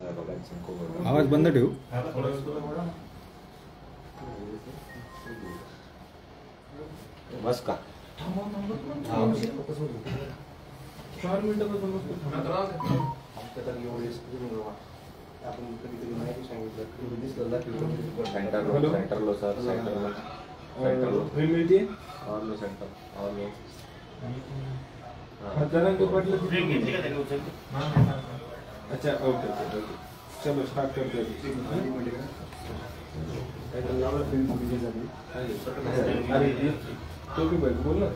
आवाज बंद ठेवू. बस का 4 मिनिटं आपण कधी माहिती सांगितलं सेंटरलो सर सेंटरलो मिळते और सेंटर और अच्छा ओके चलो स्टार्ट करते हैं. अरे तो भी बोल ना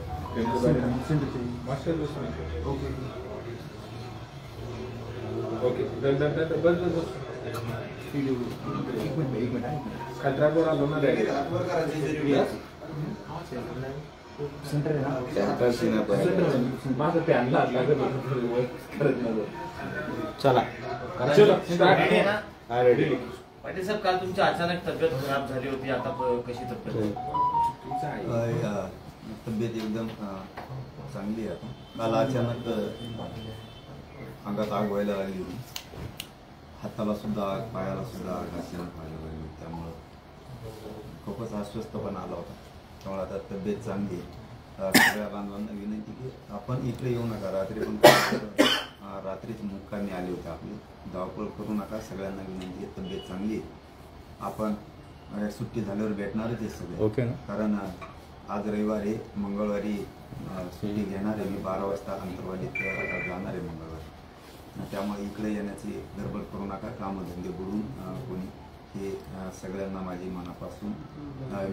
मास्टर ओके बस खतरापूर आलो ना माझं पॅन लागत चला चलो स्टार्ट. पाटील साहेब, काल तुमची अचानक तब्येत खराब झाली होती, आता कशी तब्येत? तब्येत एकदम चांगली आहे. काल अचानक अंगात आग व्हायला लागली होती, हाताला सुद्धा आग, पायाला सुद्धा आग अचानक व्हायला लागली, त्यामुळं खूपच अस्वस्थपणा आला होता. त्यामुळे आता तब्येत चांगली आहे. सगळ्या बांधवांना विनंती की आपण इकडे येऊ नका, रात्री पण रात्रीच मुक्कामी आले होते, आपली धावपळ करू नका. सगळ्यांना विनंती आहे, तब्येत चांगली आहे. आपण सुट्टी झाल्यावर भेटणारच आहे सगळे, ओके ना. कारण आज रविवार आहे, मंगळवारी सुट्टी घेणार आहे मी. 12 वाजता अंतरवाडीत जाणार आहे मंगळवारी. त्यामुळे इकडे येण्याची गडबड करू नका, कामधंदे बुडून कोणी, हे सगळ्यांना माझी मनापासून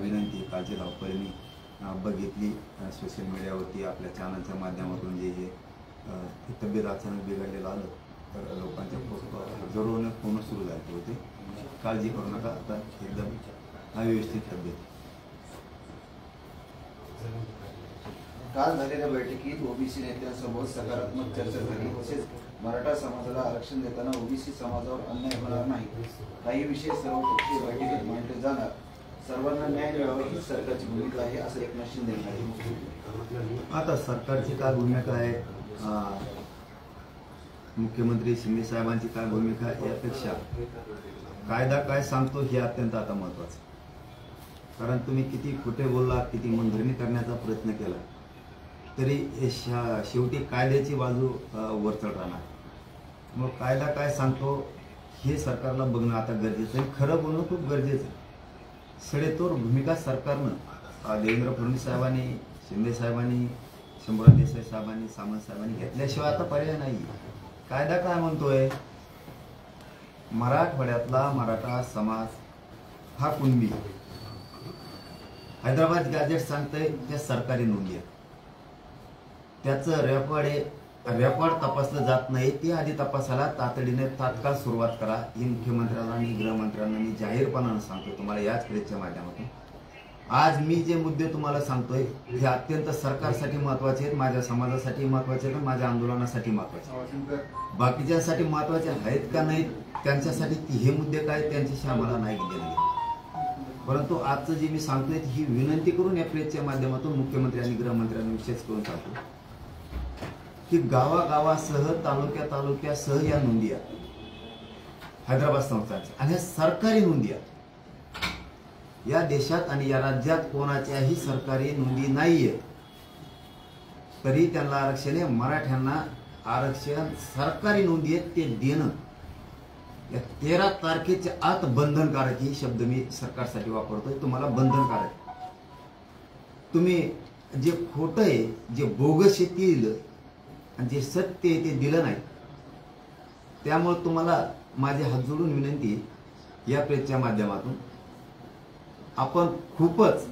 विनंती. कालची धावपळ मी बघितली सोशल मीडियावरती, आपल्या चॅनलच्या माध्यमातून. जे तब्येत अचानक बिघडलेलं आलं तर लोकांच्या जरूर फोन सुरू झाले होते. काळजी करू नका, आता एकदम व्यवस्थित तब्येत. काल झालेल्या बैठकीत ओबीसी नेत्यांसमोर सकारात्मक चर्चा झाली. तसेच मराठा समाजाला आरक्षण देताना ओबीसी समाजावर अन्याय होणार नाही, काही विषय सर्वपक्षीय बैठकीत मांडले जाणार, सर्वांना न्याय मिळावा ही सरकारची भूमिका आहे, असं एकनाथ शिंदे म्हणाले. आता सरकारची काय भूमिका आहे, मुख्यमंत्री शिंदे साहेबांची काय भूमिका, यापेक्षा कायदा काय सांगतो हे अत्यंत आता महत्वाचं. कारण तुम्ही किती खोटे बोलला, किती मनधरणी करण्याचा प्रयत्न केला, तरी शेवटी कायद्याची बाजू वरचढ राहणार. मग कायदा काय सांगतो हे सरकारला बघणं आता गरजेचं आहे, खरं बोलणं खूप गरजेचं आहे. सडेतोड भूमिका सरकारनं देवेंद्र फडणवीस साहेबांनी, शिंदे साहेबांनी, शंभूराज देसाई साहेबांनी, सामंत साहेबांनी घेतल्याशिवाय आता पर्याय नाही. कायदा काय म्हणतोय, मराठवाड्यातला मराठा समाज हा कुणबी, हैदराबाद गॅजेट सांगतंय त्या सरकारी नोंदी आहेत, त्याचं रेकॉर्ड तपासलं जात नाही. ते आधी तपासायला तातडीने तात्काळ सुरुवात करा, ही मुख्यमंत्र्यांना आणि गृहमंत्र्यांना मी जाहीरपणानं सांगतो तुम्हाला याच प्रेसच्या माध्यमातून. आज मी जे मुद्दे तुम्हाला सांगतोय हे अत्यंत सरकारसाठी महत्वाचे आहेत, माझ्या समाजासाठी महत्वाचे आहेत, माझ्या आंदोलनासाठी महत्वाचे आहेत. बाकीच्यांसाठी महत्वाचे आहेत का नाहीत, त्यांच्यासाठी हे मुद्दे काय, त्यांच्याशी आम्हाला नाही गेले. परंतु आजचं जे मी सांगतोय ही विनंती करून या प्रेसच्या माध्यमातून मुख्यमंत्री आणि गृहमंत्र्यांनी विशेष करून सांगतो की गावागावासह, तालुक्यासह या नोंदी आहेत हैदराबाद संस्थांच्या, आणि ह्या सरकारी नोंदी आहेत. या देशात आणि या राज्यात कोणाच्याही सरकारी नोंदी नाहीये, तरी त्यांना आरक्षण आहे. मराठ्यांना आरक्षण सरकारी नोंदी आहेत ते देणं या 13 तारखेच्या आत बंधनकारक, ही शब्द मी सरकारसाठी वापरतोय, तुम्हाला बंधनकारक. तुम्ही जे खोटं आहे, जे बोगस आहे ते दिलं आणि जे सत्य आहे ते दिलं नाही. त्यामुळे तुम्हाला माझे हात जोडून विनंती या प्रेसच्या माध्यमातून, आपण खूपच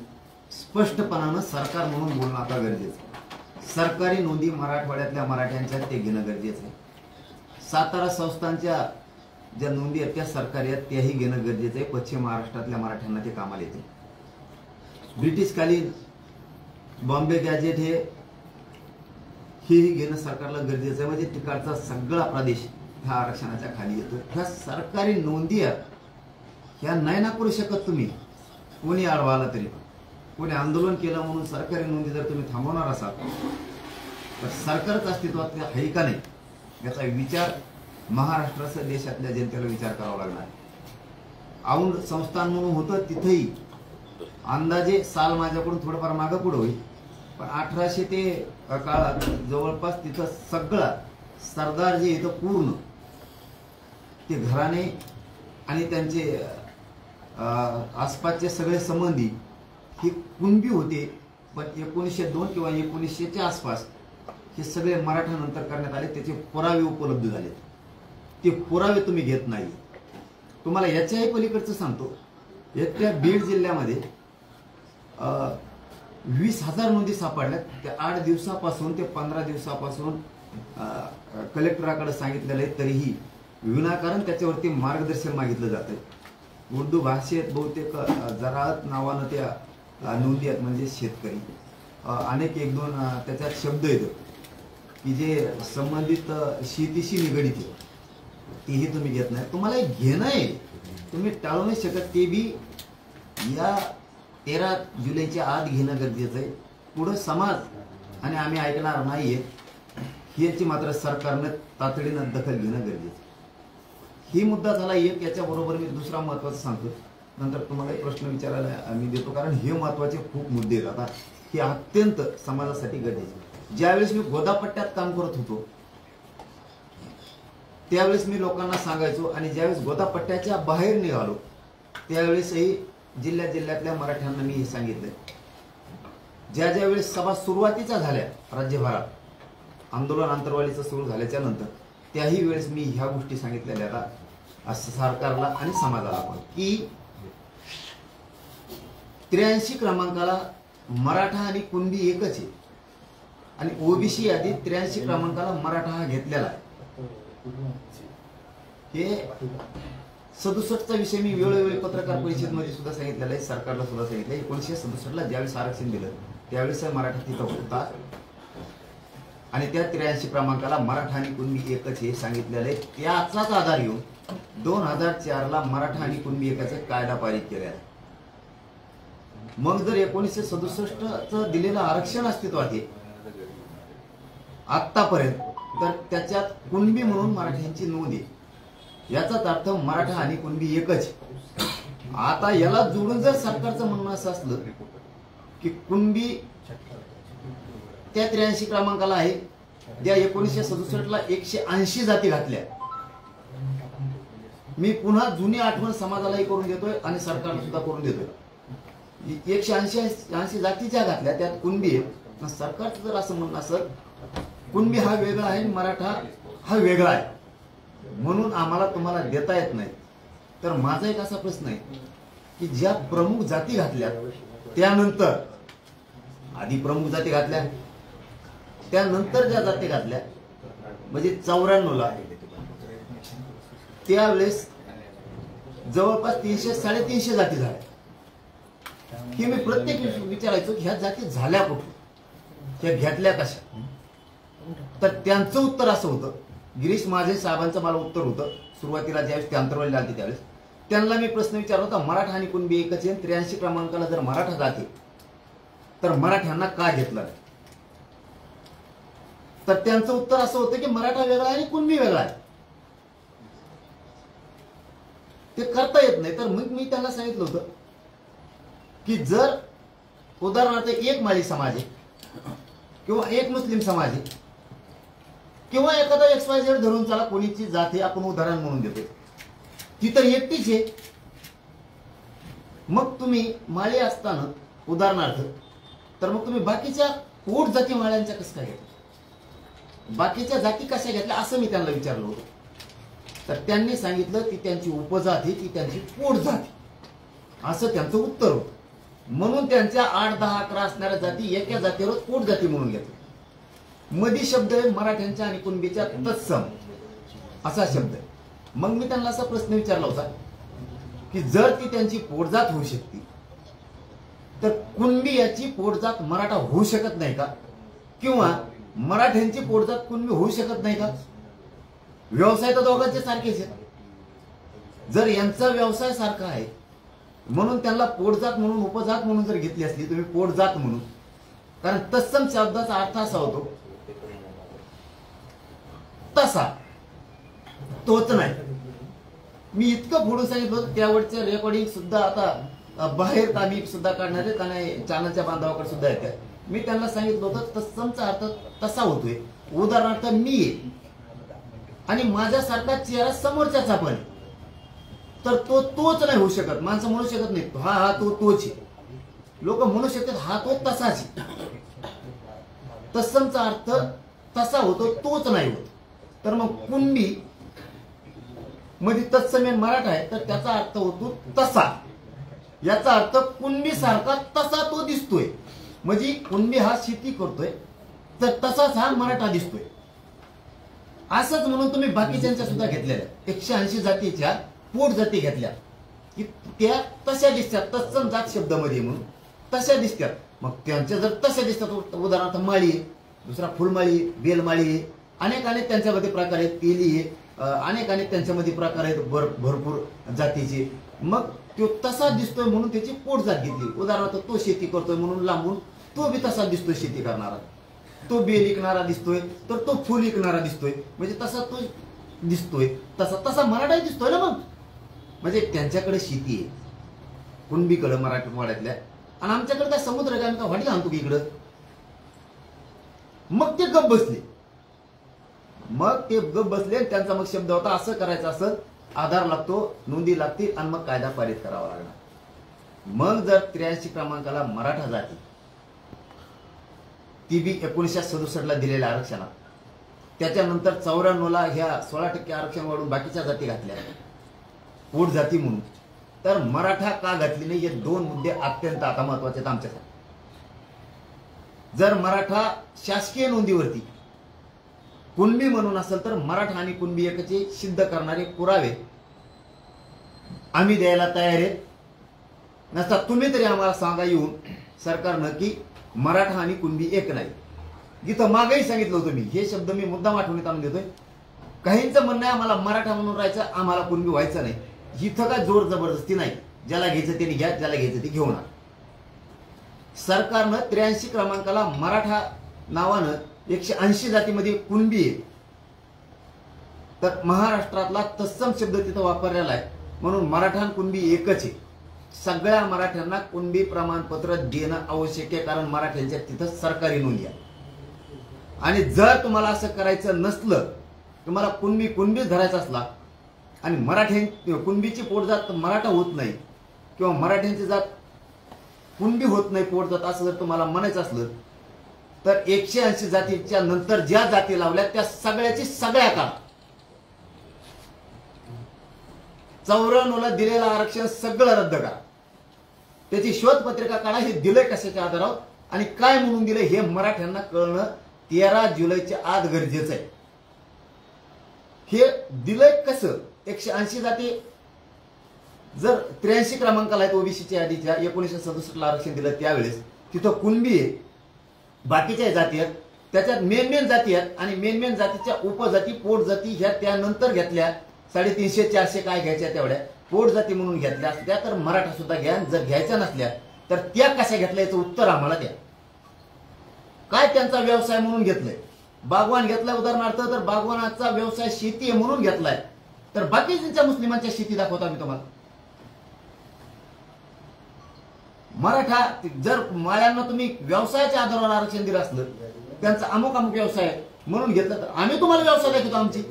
स्पष्टपणानं सरकार म्हणून बोलणं आता गरजेचं. सरकारी नोंदी मराठवाड्यातल्या मराठ्यांच्या ते घेणं गरजेचं आहे. सातारा संस्थांच्या ज्या नोंदी आहेत त्या सरकारी आहेत, त्याही घेणं गरजेचं आहे. पश्चिम महाराष्ट्रातल्या मराठ्यांना ते कामाला येते. ब्रिटिशकालीन बॉम्बे गॅजेट हेही घेणं सरकारला गरजेचं आहे. म्हणजे तिकडचा सगळा प्रदेश ह्या आरक्षणाच्या खाली येतो. ह्या सरकारी नोंदी आहेत, ह्या नाही ना करू शकत तुम्ही. कोणी आडवा आला तरी, कोणी आंदोलन केलं म्हणून सरकारी नोंदी जर तुम्ही थांबवणार असाल तर सरकारच अस्तित्वात आहे का नाही याचा विचार महाराष्ट्रासह देशातल्या जनतेला विचार करावा लागणार. औंध संस्थान म्हणून होतं, तिथेही अंदाजे साल माझ्याकडून थोडंफार मागं पुढं होईल, पण 1800 ते काळात जवळपास तिथं सगळा सरदार जे इथं पूर्ण ते घराणे आणि त्यांचे आसपासचे सगळे संबंधी हे कुणबी होते. पण 1902 किंवा 1900च्या आसपास हे सगळे मराठा नंतर करण्यात आले, त्याचे पुरावे उपलब्ध झाले. ते पुरावे तुम्ही घेत नाही. तुम्हाला याच्याही पलीकडचं सांगतो, एकट्या बीड जिल्ह्यामध्ये 20,000 नोंदी सापडल्यात. त्या 8 दिवसापासून ते 15 दिवसापासून कलेक्टराकडे सांगितलेलं आहे, तरीही विनाकारण त्याच्यावरती मार्गदर्शन मागितलं जातं. उर्दू भाषेत बहुतेक जराअत नावानं त्या नोंदी आहेत, म्हणजे शेतकरी. अनेक 1-2 त्याच्यात शब्द येतात की जे संबंधित शेतीशी निगडीत आहे, तीही तुम्ही घेत नाही. तुम्हाला घेणं आहे, तुम्ही टाळू नाही शकत. ते बी या 13 जुलैच्या आत घेणं गरजेचं आहे. पुढं समाज आणि आम्ही ऐकणार नाहीये याची मात्र सरकारनं तातडीनं दखल घेणं गरजेचं आहे. ही मुद्दा झाला एक. याच्याबरोबर मी दुसरा महत्वाचा सांगतो, नंतर तुम्हाला एक प्रश्न विचारायला मी देतो, कारण हे महत्वाचे खूप मुद्दे आहेत. आता हे अत्यंत समाजासाठी गरजेचे. ज्यावेळेस मी गोदापट्ट्यात काम करत होतो त्यावेळेस मी लोकांना सांगायचो, आणि ज्यावेळेस गोदापट्ट्याच्या बाहेर निघालो त्यावेळेसही जिल्ह्यातल्या मराठ्यांना मी हे सांगितलंय. ज्या वेळेस सभा सुरुवातीच्या झाल्या राज्यभरात, आंदोलन आंतरवालीचं सुरू झाल्याच्या नंतर, त्याही वेळेस मी ह्या गोष्टी सांगितलेल्या आता सरकारला आणि समाजाला पण, की 83 क्रमांकाला मराठा आणि कुणबी एकच आहे, आणि ओबीसी यादीत 83 क्रमांकाला मराठा हा घेतलेला आहे. हे 67चा विषय मी वेळोवेळी पत्रकार परिषदेमध्ये सुद्धा सांगितलेला आहे, सरकारला सुद्धा सांगितलं. 1967ला ज्यावेळेस आरक्षण दिलं त्यावेळेस मराठा तिथं होता, आणि त्या 83 क्रमांकाला मराठा आणि कुणबी एकच हे सांगितलेलं आहे. त्याचाच आधार घेऊन 2004ला मराठा आणि कुणबी एकाचा कायदा पारित केला. मग जर 1967चं दिलेलं आरक्षण अस्तित्वात आहे आतापर्यंत, तर त्याच्यात कुणबी म्हणून मराठ्यांची नोंद आहे. याचाच अर्थ मराठा आणि कुणबी एकच. आता याला जोडून जर सरकारचं म्हणणं असं असलं की कुणबी त्या 83 क्रमांकाला आहे, त्या 1967ला 180 जाती घातल्या. मी पुन्हा जुनी आठवण समाजालाही करून देतोय आणि सरकारला सुद्धा करून देतोय. 180 जातीच्या घातल्या, त्यात कुणबी आहे. सरकारचं जर असं म्हणणं असेल कुणबी हा वेगळा आहे, मराठा हा वेगळा आहे, म्हणून आम्हाला तुम्हाला देता येत नाही, तर माझा एक असा प्रश्न आहे की ज्या प्रमुख जाती घातल्या त्यानंतर, आधी प्रमुख जाती घातल्या त्यानंतर ज्या जाती घातल्या, म्हणजे 94ला, त्यावेळेस जवळपास 300-350 जाती झाल्या. हे मी प्रत्येक विचारायचो की ह्या जाती झाल्या कुठे, त्या घेतल्या कशा. तर त्यांचं उत्तर असं होतं, गिरीश माझे साहेबांचं मला उत्तर होतं सुरुवातीला ज्यावेळेस ते अंतरवालीला आले त्यावेळेस. त्यांना मी प्रश्न विचारला होता, मराठा आणि कुणबी एकच आहे, 83 क्रमांकाला जर मराठा जाते तर मराठ्यांना का घेतलं नाही. तर त्यांचं उत्तर असं होतं की मराठा वेगळा आहे आणि कुणबी वेगळा आहे, ते करता येत नाही. तर मग मी त्यांना सांगितलं होतं की जर उदाहरणार्थ एक माळी समाज आहे किंवा एक मुस्लिम समाज आहे किंवा एखादा XYZ धरून चला, कोणीची जात आहे आपण उदाहरण म्हणून देतो, ती तर एकटीच आहे. मग तुम्ही माळी असताना उदाहरणार्थ, तर मग तुम्ही बाकीच्या पोट जाती माळ्यांच्या कसं काय घेतल्या, बाकीच्या जाती कशा घेतल्या असं मी त्यांना विचारलं होतं. तर त्यांनी सांगितलं ती त्यांची उपजाती, ती त्यांची पोट जाती, असं त्यांचं उत्तर होतं. म्हणून त्यांच्या 8, 10, 11 असणाऱ्या जाती एका जातीवर पोट जाती म्हणून घेतल्या. मधी शब्द आहे मराठ्यांच्या आणि कुणबीच्या तत्सम असा शब्द आहे. मग मी त्यांना असा प्रश्न विचारला होता की जर ती त्यांची पोटजात होऊ शकते तर कुणबी याची पोटजात मराठा होऊ शकत नाही का, किंवा मराठ्यांची पोटजात कुणबी होऊ शकत नाही का. व्यवसाय तर दोघांचे सारखेच आहे. जर यांचा व्यवसाय सारखा आहे म्हणून त्यांना पोटजात म्हणून उपजात म्हणून जर घेतली असली तुम्ही पोटजात म्हणून, कारण तत्सम शब्दाचा अर्थ असा होतो तसा, तोच नाही. मी इतकं फोडून सांगितलं होतं, त्यावेळचं रेकॉर्डिंग सुद्धा आता बाहेर कामी सुद्धा काढणार आहेत आणि चॅनलच्या बांधवाकडे सुद्धा येते. मी त्यांना सांगितलं होतं तत्समचा अर्थ तसा होतोय. उदाहरणार्थ मी आहे आणि माझ्यासारखा चेहरा समोरच्याचा पण, तर तो तोच नाही होऊ शकत. माणसं म्हणू शकत नाही हा तो तोच आहे. लोक म्हणू शकतात हा तो तसाच आहे. तत्समचा अर्थ तसा होतो, तोच नाही होत. तर मग कुणबी मध्ये तत्सम मराठा आहे तर त्याचा अर्थ होतो तसा. याचा अर्थ कुणबी सारखा तसा तो दिसतोय. म्हणजे कुणबी हा शेती करतोय तर तसाच हा मराठा दिसतोय. असंच म्हणून तुम्ही बाकीच्यांच्या सुद्धा घेतलेल्या 180 जातीच्या पोट जाती घेतल्या की त्या तशा दिसतात. तत्सम जात शब्दामध्ये म्हणून तशा दिसतात. मग त्यांच्या जर तशा दिसतात, उदाहरणार्थ माळी आहे, दुसरा फुलमाळी, बेलमाळी आहे, अनेक त्यांच्यामध्ये प्रकार आहेत. तेली आहे, अनेक त्यांच्यामध्ये प्रकार आहेत भरपूर जातीचे. मग तो तसा दिसतोय म्हणून त्याची पोट जात घेतली. उदाहरणार्थ तो शेती करतोय म्हणून लांबून तो बी तसा दिसतोय शेती करणारा. तो बेल विकणारा दिसतोय तर तो फुल विकणारा दिसतोय. म्हणजे तसा तो दिसतोय तसा मराठा दिसतोय ना. मग म्हणजे त्यांच्याकडे शेती आहे कुणबीकडे मराठवाड्यातल्या, आणि आमच्याकडे काय समुद्र काय का वाटी आणतो की इकडं. मग ते गप बसले. त्यांचा मग शब्द होता असं करायचं, असं आधार लागतो, नोंदी लागतील आणि मग कायदा पारित करावा लागणार. मग जर 83 क्रमांकाला मराठा जाती, ती बी 1967 ला दिलेल्या आरक्षणात, त्याच्यानंतर 94 ला ह्या 16% आरक्षण वाढून बाकीच्या जाती घातल्या पोट जाती म्हणून, तर मराठा का घातली नाही हे 2 मुद्दे अत्यंत आता महत्वाचे आहेत आमच्यासाठी. जर मराठा शासकीय नोंदीवरती कुणबी म्हणून असेल तर मराठा आणि कुणबी एकचे सिद्ध करणारे पुरावे आम्ही द्यायला तयार आहेत. नसता तुम्ही तरी आम्हाला सांगा येऊन सरकारनं की मराठा आणि कुणबी एक नाही. इथं मागेही सांगितलं होतं मी, हे शब्द मी मुद्दाम आठवणीत आणून देतोय. काहींचं म्हणणं आहे आम्हाला मराठा म्हणून राहायचं, आम्हाला कुणबी व्हायचं नाही. इथं काय जोर जबरदस्ती नाही. ज्याला घ्यायचं त्याने घ्या, ज्याला घ्यायचं ते घेऊन. सरकारनं 83 क्रमांकाला मराठा नावानं 180 जातीमध्ये कुणबी आहे, तर महाराष्ट्रातला तत्सम शब्द तिथं वापरलेला आहे म्हणून मराठा आणि कुणबी एकच आहे. सगळ्या मराठ्यांना कुणबी प्रमाणपत्र देणं आवश्यक आहे, कारण मराठ्यांच्या तिथं सरकारी नोंदी आहे. आणि जर तुम्हाला असं करायचं नसलं, तुम्हाला कुणबीच धरायचा असला आणि मराठ्यां कुणबीची पोटजात मराठा होत नाही किंवा मराठ्यांची जात कुणबी होत नाही पोटजात, असं जर तुम्हाला म्हणायचं असलं तर 180 जातीच्या नंतर ज्या जाती लावल्या त्या सगळ्याची सगळ्या काढा. 94 ला दिलेलं आरक्षण सगळं रद्द करा. त्याची शोध पत्रिका काढा. हे दिलंय कशाच्या आधारावर आणि काय म्हणून दिलंय हे मराठ्यांना कळणं 13 जुलैच्या आत गरजेचं आहे. हे दिलंय कसं? 180 जाती जर 83 क्रमांकाला आहेत ओबीसीच्या यादीच्या, 1967 ला आरक्षण दिलं त्यावेळेस तिथं कुणबी आहे, बाकीच्या जाती आहेत, त्याच्यात मेन जाती आहेत आणि मेन जातीच्या उपजाती पोट जाती ह्या त्यानंतर घेतल्या. 350-400 काय घ्यायच्या तेवढ्या पोट जाती म्हणून घेतल्या असत्या तर मराठा सुद्धा घ्या. जर घ्यायच्या नसल्या तर त्या कशा घेतल्या याचं उत्तर आम्हाला द्या. काय त्यांचा व्यवसाय म्हणून घेतलाय? बागवान घेतलाय उदाहरणार्थ, तर बागवानाचा व्यवसाय शेती आहे म्हणून घेतलाय, तर बाकीच्या मुस्लिमांच्या शेती दाखवता मी तुम्हाला. मराठा जर माळ्यांना तुम्ही व्यवसायाच्या आधारावर आरक्षण दिलं असलं, त्यांचा अमुक व्यवसाय म्हणून घेतलं, तर आम्ही तुम्हाला व्यवसाय दाखवतो आमची.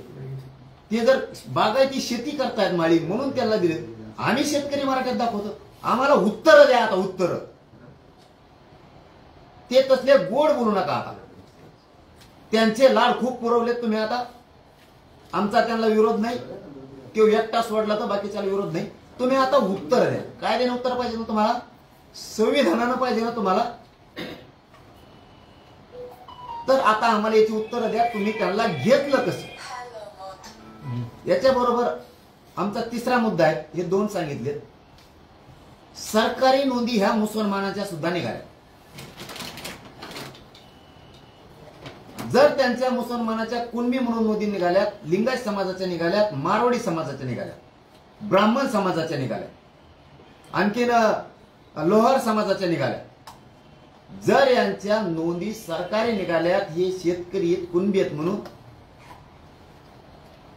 ते जर बागायती शेती करतायत माळी म्हणून त्यांना दिले, आम्ही शेतकरी मराठ्यात दाखवतो. आम्हाला उत्तर द्या आता, उत्तर. ते तसले गोड बोलू नका आता. त्यांचे लाड खूप पुरवलेत तुम्ही आता. आमचा त्यांना विरोध नाही, तो एकटा सोडला तर बाकीच्याला विरोध नाही. तुम्ही आता उत्तर द्या. काय देणं उत्तर पाहिजे ना तुम्हाला? संविधानानं पाहिजे ना तुम्हाला? तर आता आम्हाला याची उत्तर द्या. तुम्ही त्यांना घेतलं कसं? याच्याबरोबर आमचा तिसरा मुद्दा आहे, हे 2 सांगितले. सरकारी नोंदी ह्या मुसलमानाच्या सुद्धा निघाल्या. जर त्यांच्या मुसलमानाच्या कुणबी म्हणून नोंदी निघाल्यात, लिंगायत समाजाच्या निघाल्यात, मारवाडी समाजाच्या निघाल्यात, ब्राह्मण समाजाच्या निघाल्यात, आणखीन लोहार समाजाच्या निघाल्या. जर यांच्या नोंदी सरकारी निघाल्यात, हे शेतकरी आहेत, कुणबी आहेत म्हणून,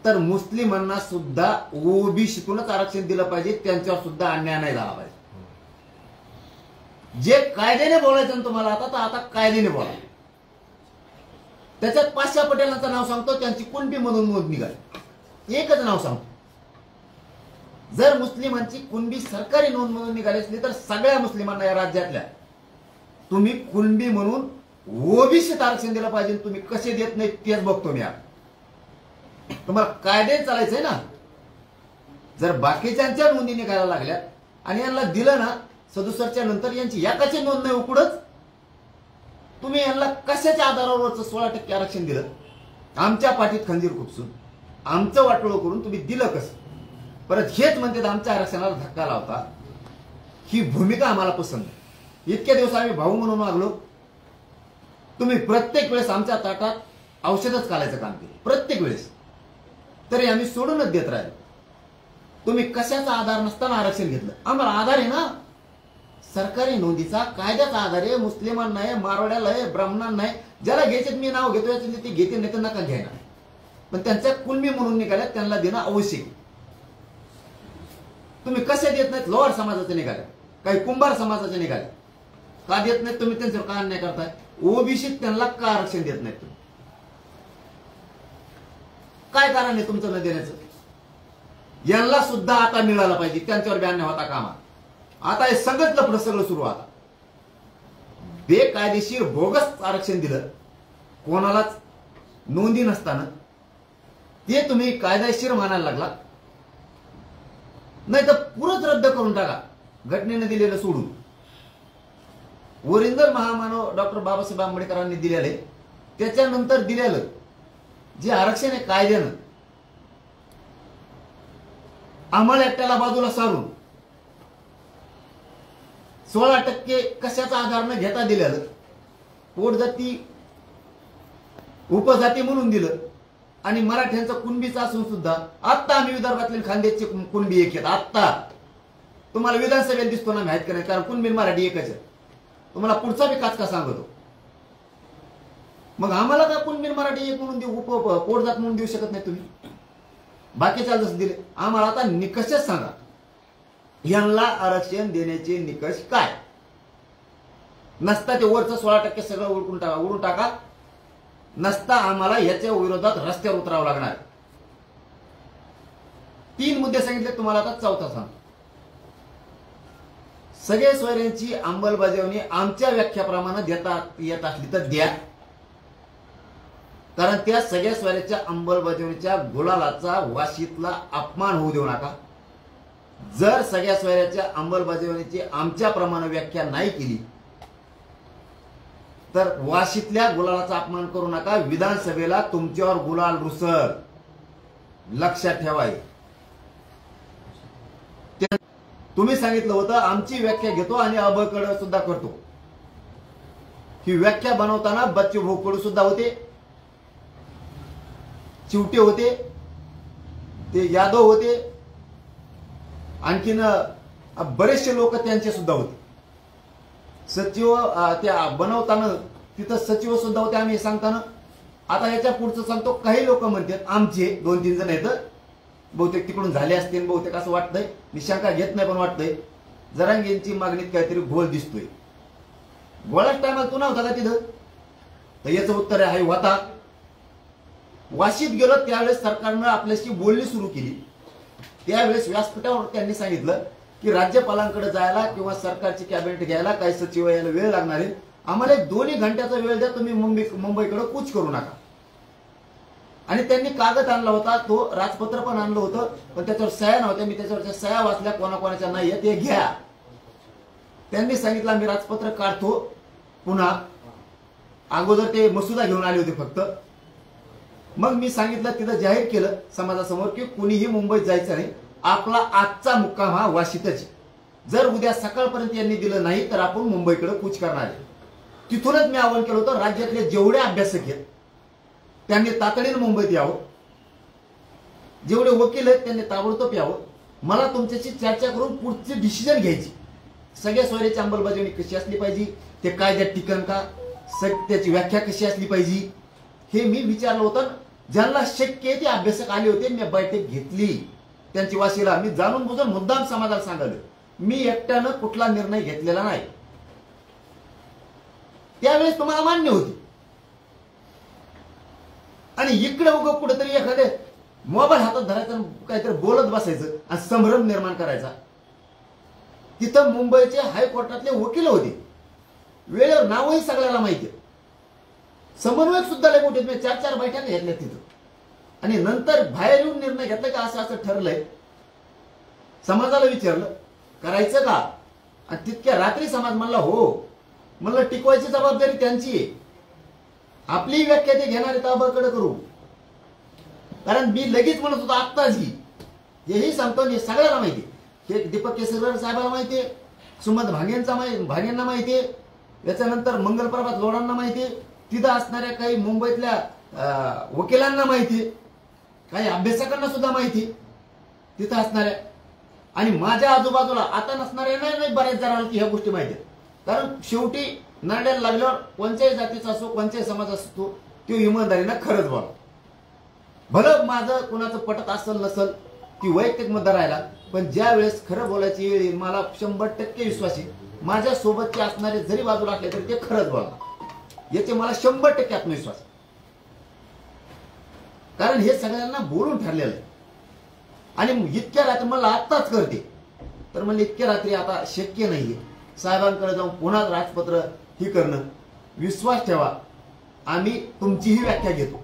तर मुस्लिमांना सुद्धा ओबीसीतूनच आरक्षण दिलं पाहिजे, त्यांच्यावर सुद्धा अन्याय नाही झाला पाहिजे. जे कायद्याने बोलायचं ना तुम्हाला आता कायद्याने बोला. त्याच्यात 500 पटेलांचं नाव सांगतो, त्यांची कुणबी म्हणून नोंद निघाली. एकच नाव सांगतो. जर मुस्लिमांची कुणबी सरकारी नोंद म्हणून निघाली असली तर सगळ्या मुस्लिमांना या राज्यातल्या तुम्ही कुणबी म्हणून ओबीसीत आरक्षण दिलं पाहिजे. तुम्ही कसे देत नाही तेच बघतो मी. तुम्हाला कायदे चालायचंय ना. जर बाकीच्यांच्या नोंदी निघायला लागल्या आणि यांना दिलं ना 67च्या नंतर यांची एकाची नोंद नाही उकडच, तुम्ही यांना कशाच्या आधारावर 16% आरक्षण दिलं? आमच्या पाठीत खंजीर खुपसून आमचं वाटोळं करून तुम्ही दिलं कसं? परत हेच म्हणतात आमच्या आरक्षणाला धक्का लावता. ही भूमिका आम्हाला पसंत नाही. इतके दिवस आम्ही भाऊ म्हणून मागलो, तुम्ही प्रत्येक वेळेस आमच्या ताटात औषधच घालायचं काम केलं, प्रत्येक वेळेस. तरी आम्ही सोडूनच देत राहिलो. तुम्ही कशाचा आधार नसताना आरक्षण घेतलं? आम्हाला आधार आहे ना सरकारी नोंदीचा, कायद्याचा आधार आहे. मुस्लिमांना आहे, मारवाड्याला आहे, ब्राह्मणांना आहे. ज्याला घ्यायचे मी नाव घेतो याचे ते घेते, नाही तर नका घ्यायला. पण त्यांच्या कुणबी म्हणून निघाल्या त्यांना देणं आवश्यक. तुम्ही कसे देत नाहीत? लोअर समाजाचे निघाले, काही कुंभार समाजाचे निघाले. का देत नाहीत तुम्ही? त्यांच्यावर का अन्याय करताय? ओबीसीत त्यांना का आरक्षण देत नाहीत तुम्ही? काय कारण आहे तुमचं न देण्याचं? यांना सुद्धा आता मिळालं पाहिजे, त्यांच्यावर अन्याय होता कामा. आता हे सगळं लफडं सगळं सुरू. आता बेकायदेशीर बोगस आरक्षण दिलं कोणालाच नोंदी नसताना, ते तुम्ही कायदेशीर मानायला लागला. नाही तर पुरंच रद्द करून टाका, घटनेने दिलेलं सोडून. ओरिजिनल महामानव डॉक्टर बाबासाहेब आंबेडकरांनी दिलेले, त्याच्यानंतर दिलेलं जे आरक्षण आहे कायद्यानं, आम्हाला एकट्याला बाजूला सारून 16% कशाचा आधार न घेता दिलेलं, पोटजाती उपजाती म्हणून दिलं. आणि मराठ्यांचं कुणबीचं असून सुद्धा आत्ता आम्ही विदर्भातले खानदेशचे कुणबी एक आहेत. आत्ता तुम्हाला विधानसभेत दिसतो ना, माहित करायचं, कारण कुणबी मराठी एकच आहे. तुम्हाला पुढचा बी काच का सांगतो. मग आम्हाला का कुणबी मराठी एक म्हणून देऊ, पोटजात म्हणून देऊ शकत नाही तुम्ही? बाकीच्या जसं दिले आम्हाला. आता निकषच सांगा, यांना आरक्षण देण्याचे निकष काय? नसता ते वरचं 16% सगळं उडून टाका. नसता आम्हाला याच्या विरोधात रस्त्यावर उतरावं लागणार. 3 मुद्दे सांगितले तुम्हाला, आता चौथा सांग. सगळे सोयऱ्यांची अंमलबजावणी आमच्या व्याख्याप्रमाणे देता येत असली तर द्या, कारण त्या सगळ्या सोयऱ्याच्या अंमलबजावणीच्या गुलालाचा वाशीतला अपमान होऊ देऊ नका. जर सगळ्या सोयऱ्याच्या अंमलबजावणीची आमच्याप्रमाणे व्याख्या नाही केली तर वाशीतल्या गुलालाचा अपमान करू नका. विधानसभेला तुमच्यावर गुलाल रुसल, लक्षात ठेवाय. तुम्ही सांगितलं होतं आमची व्याख्या घेतो आणि अबकड सुद्धा करतो. ही व्याख्या बनवताना बच्चू भाऊ कडू सुद्धा होते, चिवटे होते, ते यादव होते, आणखीन बरेचसे लोक त्यांचे सुद्धा होते. सचिव त्या बनवताना तिथं सचिव सुद्धा होते आम्ही सांगताना. आता याच्या पुढचं सांगतो, काही लोक म्हणतात आमचे 2-3 जण आहेत, बहुतेक तिकडून झाले असतील, बहुतेक असं वाटतंय. मी शंका घेत नाही, पण वाटतंय जरांगेंची मागणीत काहीतरी घोळ दिसतोय. घोळाच टायमाला तू नव्हता का तिथं? तर याचं उत्तर आहे होता. वाशीत गेलो त्यावेळेस सरकारनं आपल्याशी बोलणी सुरू केली. त्यावेळेस व्यासपीठावर त्यांनी सांगितलं की राज्यपालांकडे जायला किंवा सरकारची कॅबिनेट घ्यायला काही सचिव यायला वेळ लागणार आहे, आम्हाला 2 घंट्याचा वेळ द्या, तुम्ही मुंबईकडे कूच करू नका. आणि त्यांनी कागद आणला होता, तो राजपत्र पण आणलं होतं, पण त्याच्यावर सह्या नव्हत्या. मी त्याच्यावरच्या सह्या वाचल्या, कोणाकोणाच्या नाही आहेत ते घ्या. त्यांनी सांगितलं आम्ही राजपत्र काढतो पुन्हा. अगोदर ते मसुदा घेऊन आले होते फक्त. मग मी सांगितलं, तिथं जाहीर केलं समाजासमोर की कुणीही मुंबईत जायचं नाही, आपला आजचा मुक्काम हा वाशीतच. जर उद्या सकाळपर्यंत यांनी दिलं नाही तर आपण मुंबईकडे कूच करणार आहे. तिथूनच मी आवाहन केलं होतं, राज्यातले जेवढे अभ्यासक आहेत त्यांनी तातडीने मुंबईत यावं, जेवढे वकील आहेत त्यांनी ताबडतोब यावं. मला तुमच्याशी चर्चा करून पुढची डिसिजन घ्यायची. सगळ्या सोयऱ्याची अंमलबजावणी कशी असली पाहिजे, ते कायद्यात टिकन का, त्याची व्याख्या कशी असली पाहिजे, हे मी विचारलं होतं. ज्यांना शक्य आहे ते अभ्यासक आले होते. मी बैठक घेतली त्यांची वाशीला. मी जाणून बुजून मुद्दाम समाजाला सांगाल, मी एकट्यानं कुठला निर्णय घेतलेला नाही. त्यावेळेस तुम्हाला मान्य होती. आणि इकडे उगं कुठेतरी एखादे मोबाईल हातात धरायचा, काहीतरी बोलत बसायचं आणि संभ्रम निर्माण करायचा. तिथं मुंबईचे हायकोर्टातले वकील होते, वेळेवर नावही सगळ्याला माहिती आहे. समन्वयक सुद्धा लय मोठे, 4-4 बैठका घेतल्या तिथं. आणि नंतर बाहेर येऊन निर्णय घेतला की असं असं ठरलंय. समाजाला विचारलं करायचं का, आणि तितक्या रात्री समाज म्हणला हो. म्हणलं टिकवायची जबाबदारी त्यांची आहे, आपली व्याख्या ते घेणारे ताबडतोब करू. कारण मी लगेच म्हणत होतो आत्ताच घे, हेही सांगतो, हे सगळ्याला माहिती. हे दीपक केसरकर साहेबांना माहिती आहे, सुमंत भांगेंना माहिती आहे, याच्यानंतर मंगलप्रभात लोढांना माहिती आहे, तिथं असणाऱ्या काही मुंबईतल्या वकिलांना माहिती आहे, काही अभ्यासकांना सुद्धा माहिती तिथं असणाऱ्या. आणि माझ्या आजूबाजूला आता नसणाऱ्या नाही बऱ्याच जणांना की ह्या गोष्टी माहिती आहेत. कारण शेवटी नाड्याला लागल्यावर कोणत्याही जातीचा असो, कोणत्याही समाज असतो, तो इमानदारीनं खरंच बोला. भलं माझं कोणाचं पटत असेल नसल ती वैयक्तिक मुद्दा राहिला, पण ज्या वेळेस खरं बोलायची वेळ येईल मला 100% विश्वास आहे. माझ्या सोबतचे असणारे जरी बाजूला असले तरी ते खरंच बोलणार, याचे मला 100% आत्मविश्वास. कारण हे सगळ्यांना बोलून ठरलेलं आहे. आणि इतक्या रात्री मला आत्ताच करते, तर म्हणजे इतक्या रात्री आता शक्य नाहीये. साहेबांकडे जाऊन पुन्हा राजपत्र ही करणं. विश्वास ठेवा, आम्ही तुमचीही व्याख्या घेतो.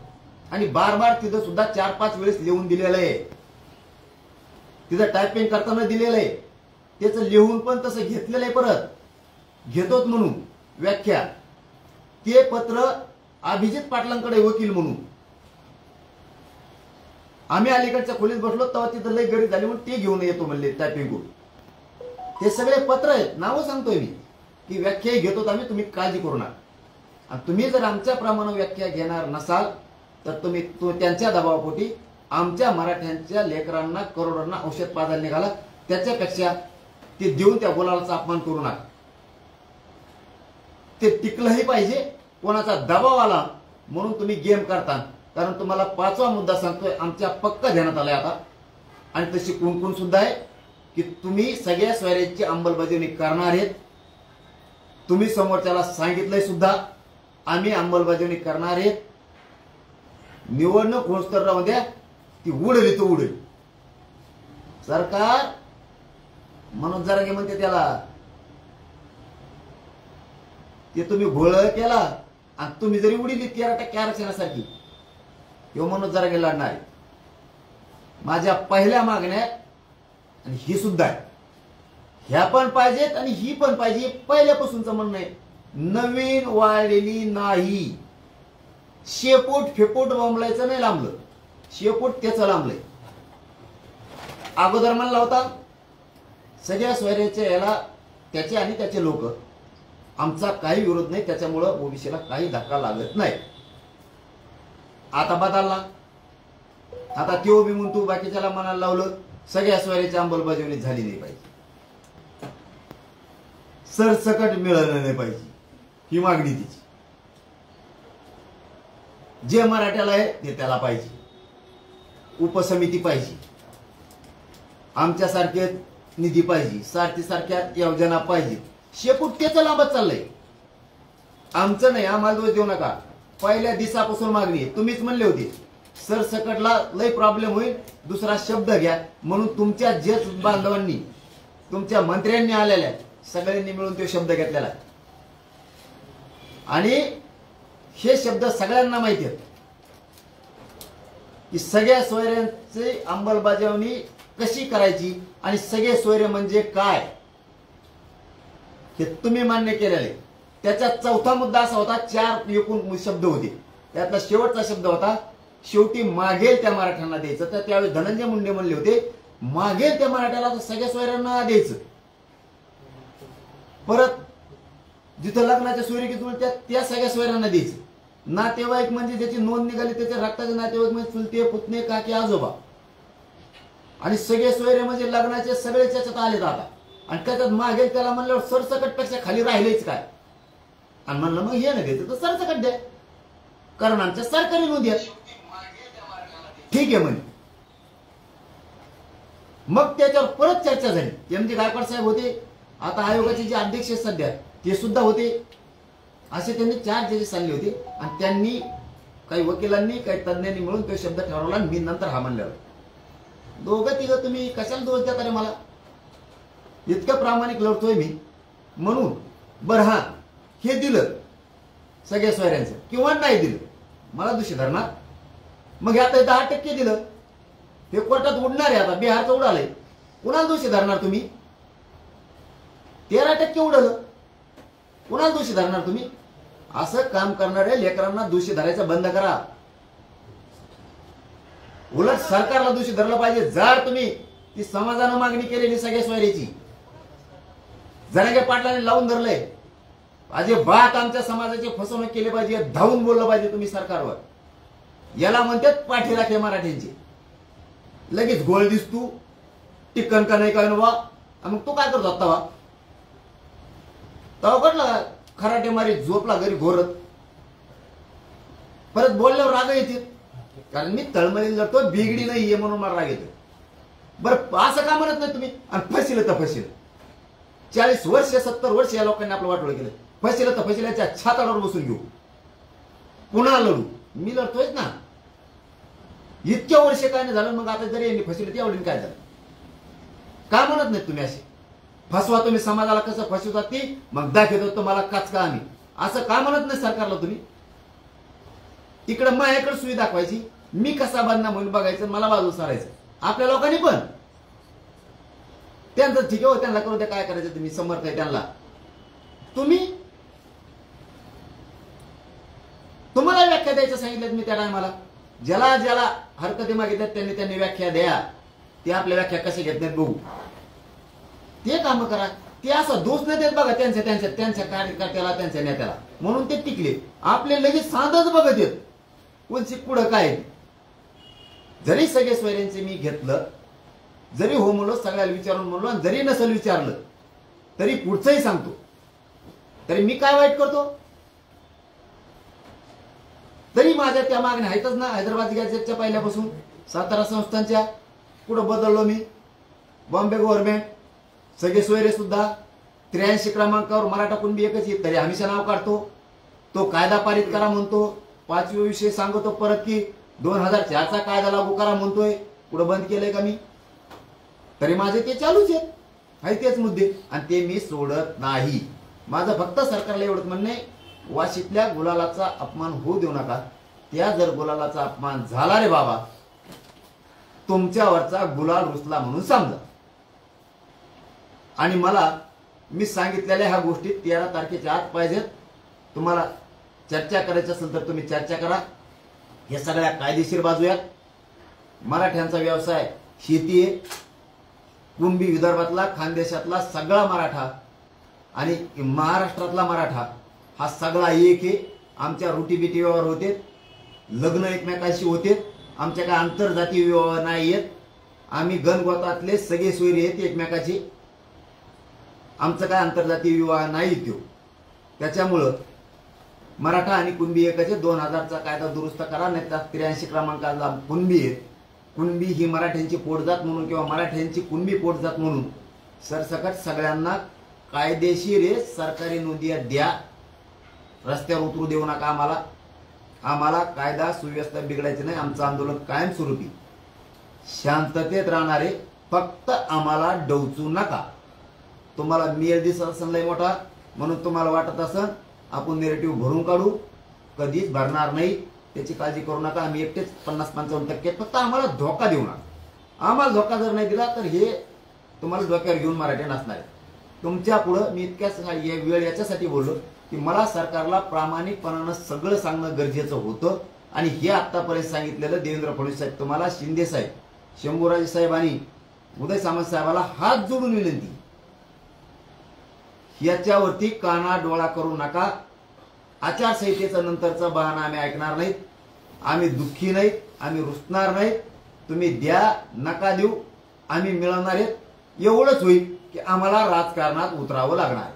आणि बार बार तिथं सुद्धा 4-5 वेळेस लिहून दिलेलं आहे, तिथं टायपिंग करताना दिलेलं आहे, त्याचं लिहून पण तसं घेतलेलं आहे. परत घेतोच म्हणून व्याख्या. ते पत्र अभिजित पाटलांकडे वकील म्हणून आम्ही अलीकडच्या खोलीत बसलो तेव्हा तिथं लई गरीब झाली म्हणून ते घेऊन येतो म्हणले टायपिंग करून. ते सगळे पत्र आहेत, नावं सांगतोय मी की व्याख्या घेतो आम्ही, तुम्ही काळजी करू नका. आणि तुम्ही जर आमच्याप्रमाणे व्याख्या घेणार नसाल तर तुम्ही त्यांच्या दबावापोटी आमच्या मराठ्यांच्या लेकरांना करोडांना औषध पाजायला निघाला. त्याच्यापेक्षा ते देऊन त्या गुलालाचा अपमान करू नका. ते टिकलंही पाहिजे, कोणाचा दबाव आला म्हणून तुम्ही गेम करता. कारण तुम्हाला 5वा मुद्दा सांगतोय, आमच्या पक्का ध्यानात आलाय आता. आणि तशी कुणकुण सुद्धा आहे की तुम्ही सगळ्या स्वैराची अंमलबजावणी करणार आहेत. तुम्ही समोरच्याला सांगितलंय सुद्धा आम्ही अंमलबजावणी करणार आहेत. निवडणूक होस्तर राहू द्या, ती उडेल तो उडेल. सरकार मनोज जरांगे म्हणते त्याला, ते तुम्ही घोळ केला आणि तुम्ही जरी उडीली 13% आरक्षणासारखी, किंवा मनोज जरांगे लढणार आहे. माझ्या पहिल्या मागण्या आणि ही सुद्धा आहे, ह्या पण पाहिजेत आणि ही पण पाहिजे. पहिल्यापासूनच म्हणणं आहे, नवीन वाढलेली नाही. शेपूट फेपूट बोंबलायचं नाही लांबलं, शेपूट त्याचं लांबलंय. अगोदर म्हणला होता सगळ्या स्वैराच्या याला त्याचे आणि त्याचे लोक, आमचा काही विरोध नाही, त्याच्यामुळं ओबीसीला काही धक्का लागत नाही. आता बदलला, आता त्यो बी म्हणतो बाकीच्याला मनाला लावलं सगळ्या स्वैराची अंमलबजावणी झाली नाही पाहिजे, सरसकट मिळालं नाही पाहिजे, ही मागणी तिची. जे मराठ्याला आहे ते त्याला पाहिजे, उपसमिती पाहिजे, आमच्यासारखे निधी पाहिजे, सारख्या योजना पाहिजे. शेपूट त्याचं लांबत चाललंय, आमचं नाही. आम्हाला दोष देऊ नका, पहिल्या दिवसापासून मागणी आहे. तुम्हीच म्हणले होते सरसकटला लय प्रॉब्लेम होईल, दुसरा शब्द घ्या म्हणून. तुमच्या जे बांधवांनी, तुमच्या मंत्र्यांनी आलेल्या सगळ्यांनी मिळून तो शब्द घेतलेला आहे. आणि हे शब्द सगळ्यांना माहिती आहेत की सगळ्या सोयऱ्यांची अंमलबजावणी कशी करायची आणि सगळे सोयरे म्हणजे काय हे तुम्ही मान्य केलेले. त्याचा 4था मुद्दा असा होता, 4 एकूण शब्द होते, त्यातला शेवटचा शब्द होता शेवटी मागेल त्या मराठ्यांना द्यायचं. तर त्यावेळेस धनंजय मुंडे म्हणले होते मागेल त्या मराठ्याला सगळ्या सोयऱ्यांना द्यायचं. परत जिथं लग्नाच्या सोयरी जुळत्या त्या सगळ्या सोयऱ्यांना द्यायचं. नातेवाईक म्हणजे ज्याची नोंद निघाली त्याच्या रक्ताचे नातेवाईक म्हणजे चुलते, पुतणे, काकी, आजोबा आणि सगळे सोयरे म्हणजे लग्नाचे सगळे त्याच्यात आले आता. आणि त्याच्यात मागेल त्याला म्हणल्यावर सरसकट पेक्षा खाली राहिलेच काय. आणि म्हणलं मग हे नाही द्यायचं तर सरसकट द्या, कारण आमच्या सरकारी नोंदी आहेत. ठीक आहे म्हणे. मग त्याच्यावर परत चर्चा झाली. एम जी गायकवाड साहेब होते, आता आयोगाचे जे अध्यक्ष आहेत सध्या ते सुद्धा होते. असे त्यांनी 4 जजेस आणले होते आणि त्यांनी काही वकिलांनी काही तज्ञांनी मिळून तो शब्द ठरवला आणि मी नंतर हा म्हणल्यावर दोघं तिघं तुम्ही कशाला दोष देता रे मला? इतकं प्रामाणिक लढतोय मी म्हणून. बरं हा, हे दिलं सगळ्या सोयऱ्यांचं किंवा नाही दिलं मला दोषी धरणार. मग आता 10% दिलं, हे कोर्टात उडणार आहे. आता बिहारचं उडालंय, कुणाला दोषी धरणार तुम्ही? 13% उडलं, कुणाला दोषी धरणार तुम्ही? असं काम करणाऱ्या लेकरांना दोषी धरायचं बंद करा. उलट सरकारला दोषी धरलं पाहिजे. जर तुम्ही ती समाजानं मागणी केलेली सगळ्या सोयऱ्याची जरांगे पाटलांनी लावून धरलंय, अजिबात आमच्या समाजाची फसवणूक केली पाहिजे, धावून बोललं पाहिजे तुम्ही सरकारवर. याला म्हणतात पाठीराखे मराठ्यांची. लगेच गोळ दिसतू टिकन का नाही काय वा. मग तू काय करतो आता? तवा कटला खराटे मारी झोपला घरी घोरत. परत बोलल्यावर राग येते, कारण मी तळमळी लढतो, बिगडी नाहीये म्हणून मला राग येतो. बरं असं का म्हणत नाही तुम्ही? आणि फसिलं तर फसिलं. 40 वर्ष 70 वर्ष या लोकांनी आपलं वाटोळं केलं. फसिलं तर फसिल्याच्या छातावर बसून घेऊ, पुन्हा लढू. मी लढतोयच ना. इतक्या वर्ष काय नाही झालं, मग आता जरी यांनी फसिलं त्यावढी काय झालं? का म्हणत नाही तुम्ही? असे फसवा तुम्ही समाजाला, कसं फसवतात ती मग दाखवतो तुम्हाला काचका आम्ही. असं का म्हणत नाही सरकारला तुम्ही? तिकडे माझ्याकडे सुई दाखवायची, मी कसा बांधना म्हणून बघायचं, मला बाजू सारायचं. आपल्या लोकांनी पण त्यांचं ठीक आहे, त्यांना करू द्या, काय करायचं तुम्ही समर्थ आहे त्यांना. तुम्हाला व्याख्या द्यायचं सांगितलं मी त्या टायमाला. ज्याला ज्याला हरकती मागितल्यात त्यांनी व्याख्या द्या. ते आपल्या व्याख्या कसे घेत नाहीत बघू, ते काम करा. ते असं दोष नाही देत बघा त्यांच्या कार्यकर्त्याला, त्यांच्या नेत्याला, म्हणून ते टिकले. आपले लगेच साधच बघत येत कोणची पुढं काय. जरी सगळे सोयऱ्यांचे मी घेतलं, जरी हो म्हणलो, सगळ्याला विचारून म्हणलो, आणि जरी नसेल विचारलं तरी पुढचंही सांगतो, तरी मी काय वाईट करतो? तरी माझ्या त्या मागण्या आहेतच ना. हैदराबाद गॅजेटच्या पहिल्यापासून सातारा संस्थांच्या पुढं बदललो मी. बॉम्बे गव्हर्नमेंट सगळे सोयरे सुद्धा 83 क्रमांकावर मराठा कुणबी एकच येत, तरी हमेशा नाव काढतो. तो कायदा पारित करा म्हणतो. 5वे विषय सांगतो परत की 2004चा कायदा लागू करा म्हणतोय. पुढे बंद केलंय का मी? तरी माझे ते चालूच आहेत, आहे तेच मुद्दे, आणि ते मी सोडत नाही. माझं फक्त सरकारला एवढंच म्हणणं आहे, वाशीतल्या गुलालाचा अपमान होऊ देऊ नका. त्या जर गुलालाचा अपमान झाला रे बाबा, तुमच्यावरचा गुलाल रुसला म्हणून समजा. आणि मला मी सांगितलेल्या ह्या गोष्टी 13 तारखेच्या आत पाहिजेत. तुम्हाला चर्चा करायची असेल तर तुम्ही चर्चा करा. हे सगळ्या कायदेशीर बाजू आहेत. मराठ्यांचा व्यवसाय शेती आहे. कुणबी विदर्भातला, खानदेशातला सगळा मराठा आणि महाराष्ट्रातला मराठा हा सगळा एक आहे. आमच्या रुटीबिटी व्यवहार होते, लग्न एकमेकांशी होते. आमच्या काय आंतरजातीय व्यवहार नाही आहेत. आम्ही गणगोतातले सगळे सोयरे आहेत एकमेकाची. आमचं काय आंतरजातीय विवाह नाही तो. त्याच्यामुळं मराठा आणि कुणबी एकाचे 2000चा कायदा दुरुस्त करा, नाही तर 83 क्रमांकाला कुणबी आहे. कुणबी ही मराठ्यांची पोटजात म्हणून किंवा मराठ्यांची कुणबी पोटजात म्हणून सरसकट सगळ्यांना कायदेशीर सरकारी नोंदी द्या. रस्त्यावर उतरू देऊ नका आम्हाला कायदा सुव्यवस्था बिघडायची नाही. आमचं आंदोलन कायमस्वरूपी शांततेत राहणारे, फक्त आम्हाला डवचू नका. तुम्हाला मेल दिसत असेल लय मोठा म्हणून तुम्हाला वाटत असेल आपण नेरेटिव्ह भरून काढू, कधीच भरणार नाही. त्याची काळजी करू नका. आम्ही एकटेच 50-55% फक्त आम्हाला धोका देऊ नका. आम्हाला धोका जर नाही दिला तर हे तुम्हाला डोक्यावर घेऊन मराठी नसणार आहे. तुमच्या पुढं मी इतक्याच वेळ याच्यासाठी बोललो की मला सरकारला प्रामाणिकपणानं सगळं सांगणं गरजेचं होतं. आणि हे आतापर्यंत सांगितलेलं देवेंद्र फडणवीस साहेब, तुम्हाला शिंदे साहेब, शंभूराजे साहेब आणि उदय सामंत साहेबाला हात जोडून विनंती, याच्यावरती काना डोळा करू नका. आचारसंहितेचा नंतरचा बहाणा आम्ही ऐकणार नाहीत. आम्ही दुःखी नाहीत, आम्ही रुसणार नाहीत. तुम्ही द्या नका देऊ, आम्ही मिळवणार आहेत. एवढंच होईल की आम्हाला राजकारणात उतरावं लागणार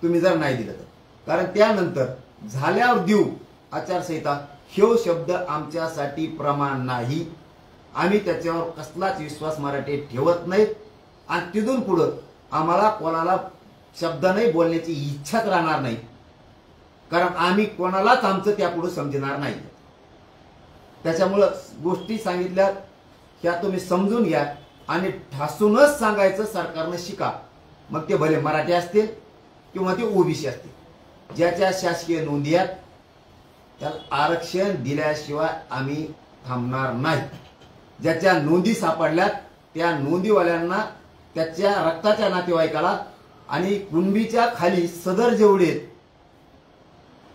तुम्ही जर नाही दिलं तर. कारण त्यानंतर झाल्यावर देऊ आचारसंहिता ह्यो शब्द आमच्यासाठी प्रमाण नाही. आम्ही त्याच्यावर कसलाच विश्वास मराठी ठेवत नाहीत आणि तिथून पुढं आम्हाला कोणाला शब्द नाही बोलण्याची इच्छाच राहणार नाही, कारण आम्ही कोणालाच आमचं त्यापुढे समजणार नाही. त्याच्यामुळं गोष्टी सांगितल्या ह्या तुम्ही समजून घ्या आणि ठासूनच सांगायचं सरकारनं शिका. मग ते भले मराठी असतील किंवा ते ओबीसी असतील. ज्याच्या शासकीय नोंदी आहेत त्याला आरक्षण दिल्याशिवाय आम्ही थांबणार नाही. ज्याच्या नोंदी सापडल्यात त्या नोंदीवाल्यांना, त्याच्या रक्ताच्या नातेवाईकाला आणि कुणबीच्या खाली सदर जेवढे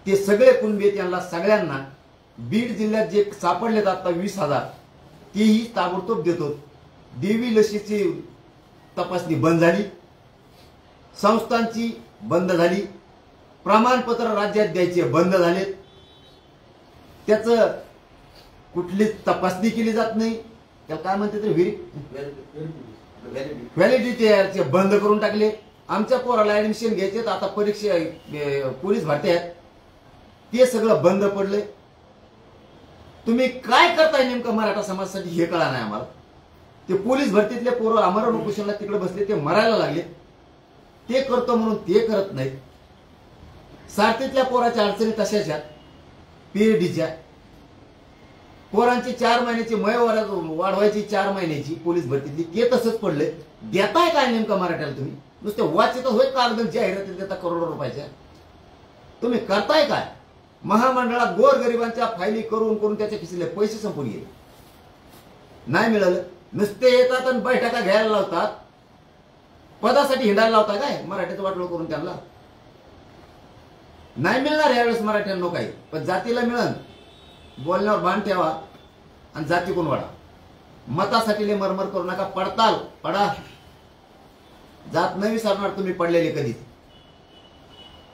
ते सगळे कुणबी त्यांना सगळ्यांना बीड जिल्ह्यात जे सापडलेत आता 20,000 तेही ताबडतोब देतो. देवी लशीची तपासणी बंद झाली, संस्थांची बंद झाली, प्रमाणपत्र राज्यात द्यायचे बंद झालेत, त्याचं कुठलीच तपासणी केली जात नाही. त्याला काय म्हणते तर व्हॅलिडिटी बंद करून टाकले. आमच्या पोराला ऍडमिशन घ्यायचे आता परीक्षा पोलीस भरती आहेत ते सगळं बंद पडले. तुम्ही काय करताय नेमकं मराठा समाजासाठी हे कळा नाही आम्हाला. ते पोलीस भरतीतले पोरं आमरण उपोषणाला तिकडे बसले, ते मरायला लागले. ते करतो म्हणून ते करत नाहीत. सारथीतल्या पोराच्या अडचणी तशाच आहेत. पीएचडीच्या पोरांची 4 महिन्याची वाढवायची 4 महिन्याची पोलीस भरतीतली ते तसंच पडले. देताय काय नेमकं मराठ्याला तुम्ही? नुसते वाचित होय कागद जाहिराती देता करोडो रुपयाच्या. तुम्ही करताय काय? महामंडळात गोरगरिबांच्या फायली करून करून त्याच्या खिचले पैसे संपून गेले. नाही मिळालं. नुसते येतात आणि बैठका घ्यायला लावतात. पदासाठी हिंडायला लावता काय मराठीचं वाटोळ करून त्यांना? नाही मिळणार यावेळेस मराठ्यांना काही, पण जातीला मिळन. बोलण्यावर भान ठेवा आणि जाती कोण वाढा. मतासाठी लय मरमर करू नका. पडताल पडा. जात नाही विसरणार तुम्ही पडलेले कधीच,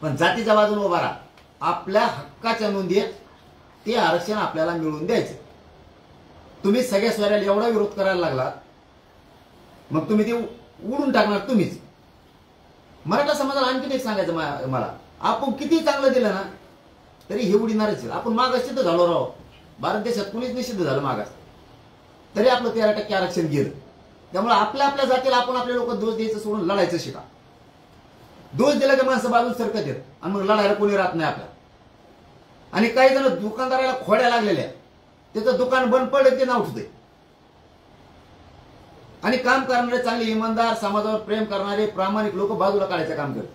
पण जातीच्या बाजूने उभा राहा. आपल्या हक्काच्या नोंदी ते आरक्षण आपल्याला मिळवून द्यायचं. तुम्ही सगळ्या स्वराला एवढा विरोध करायला लागला, मग तुम्ही ते उडून टाकणार तुम्हीच. मराठा समाजाला आणखीन एक सांगायचं मला, आपण किती चांगलं दिलं ना तरी हे उडीणारच. आपण मागास सिद्ध झालो राव. भारत देशात कुणीच निषिद्ध झालं मागास, तरी आपलं 13% आरक्षण गेलं. त्यामुळे आपल्या आपल्या जातीला आपण आपले लोक दोष द्यायचं सोडून लढायचं शिका. दोष दिला की माणसं बाजूला सरकत येत आणि मग लढायला कोणी राहत नाही आपल्या. आणि काही जण दुकानदाराला खोड्या लागलेल्या, त्याचं दुकान बंद पडलं ते नाव उठतंय. आणि काम करणारे चांगले इमानदार समाजावर प्रेम करणारे प्रामाणिक लोक बाजूला काढायचं काम करतात.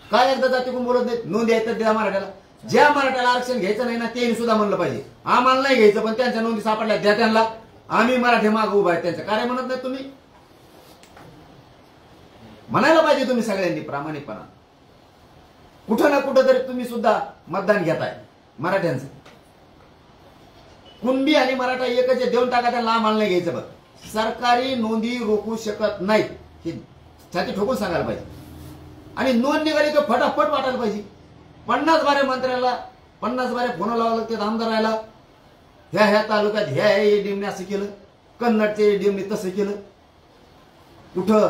काय एकदा जाती कोण बोलत नाहीत. नोंद द्यायचं द्या मराठ्याला. ज्या मराठ्याला आरक्षण घ्यायचं नाही ना ते सुद्धा म्हणलं पाहिजे आम्हाला नाही घ्यायचं, पण त्यांच्या नोंदी सापडल्या द्या त्यांना. आम्ही मराठी मागे उभा आहे त्यांच्या. काय म्हणत नाही तुम्ही? म्हणायला पाहिजे तुम्ही सगळ्यांनी प्रामाणिकपणा. कुठं ना कुठं तरी तुम्ही सुद्धा मतदान घेताय मराठ्यांचं. कुणबी आणि मराठा एकच देऊन टाका त्यांना, आम्हाला नाही घ्यायचं. बघ सरकारी नोंदी रोखू शकत नाहीत हे छाती ठोकून सांगायला पाहिजे. आणि नोंद निघाली तर फटाफट वाटायला पाहिजे. 50 बारे मंत्र्याला 50 बारे फोन लावावं लागते आमदाराला. ह्या तालुक्यात ह्या एडीएमने असं केलं, कन्नडच्या एडीएमने तसं केलं, कुठं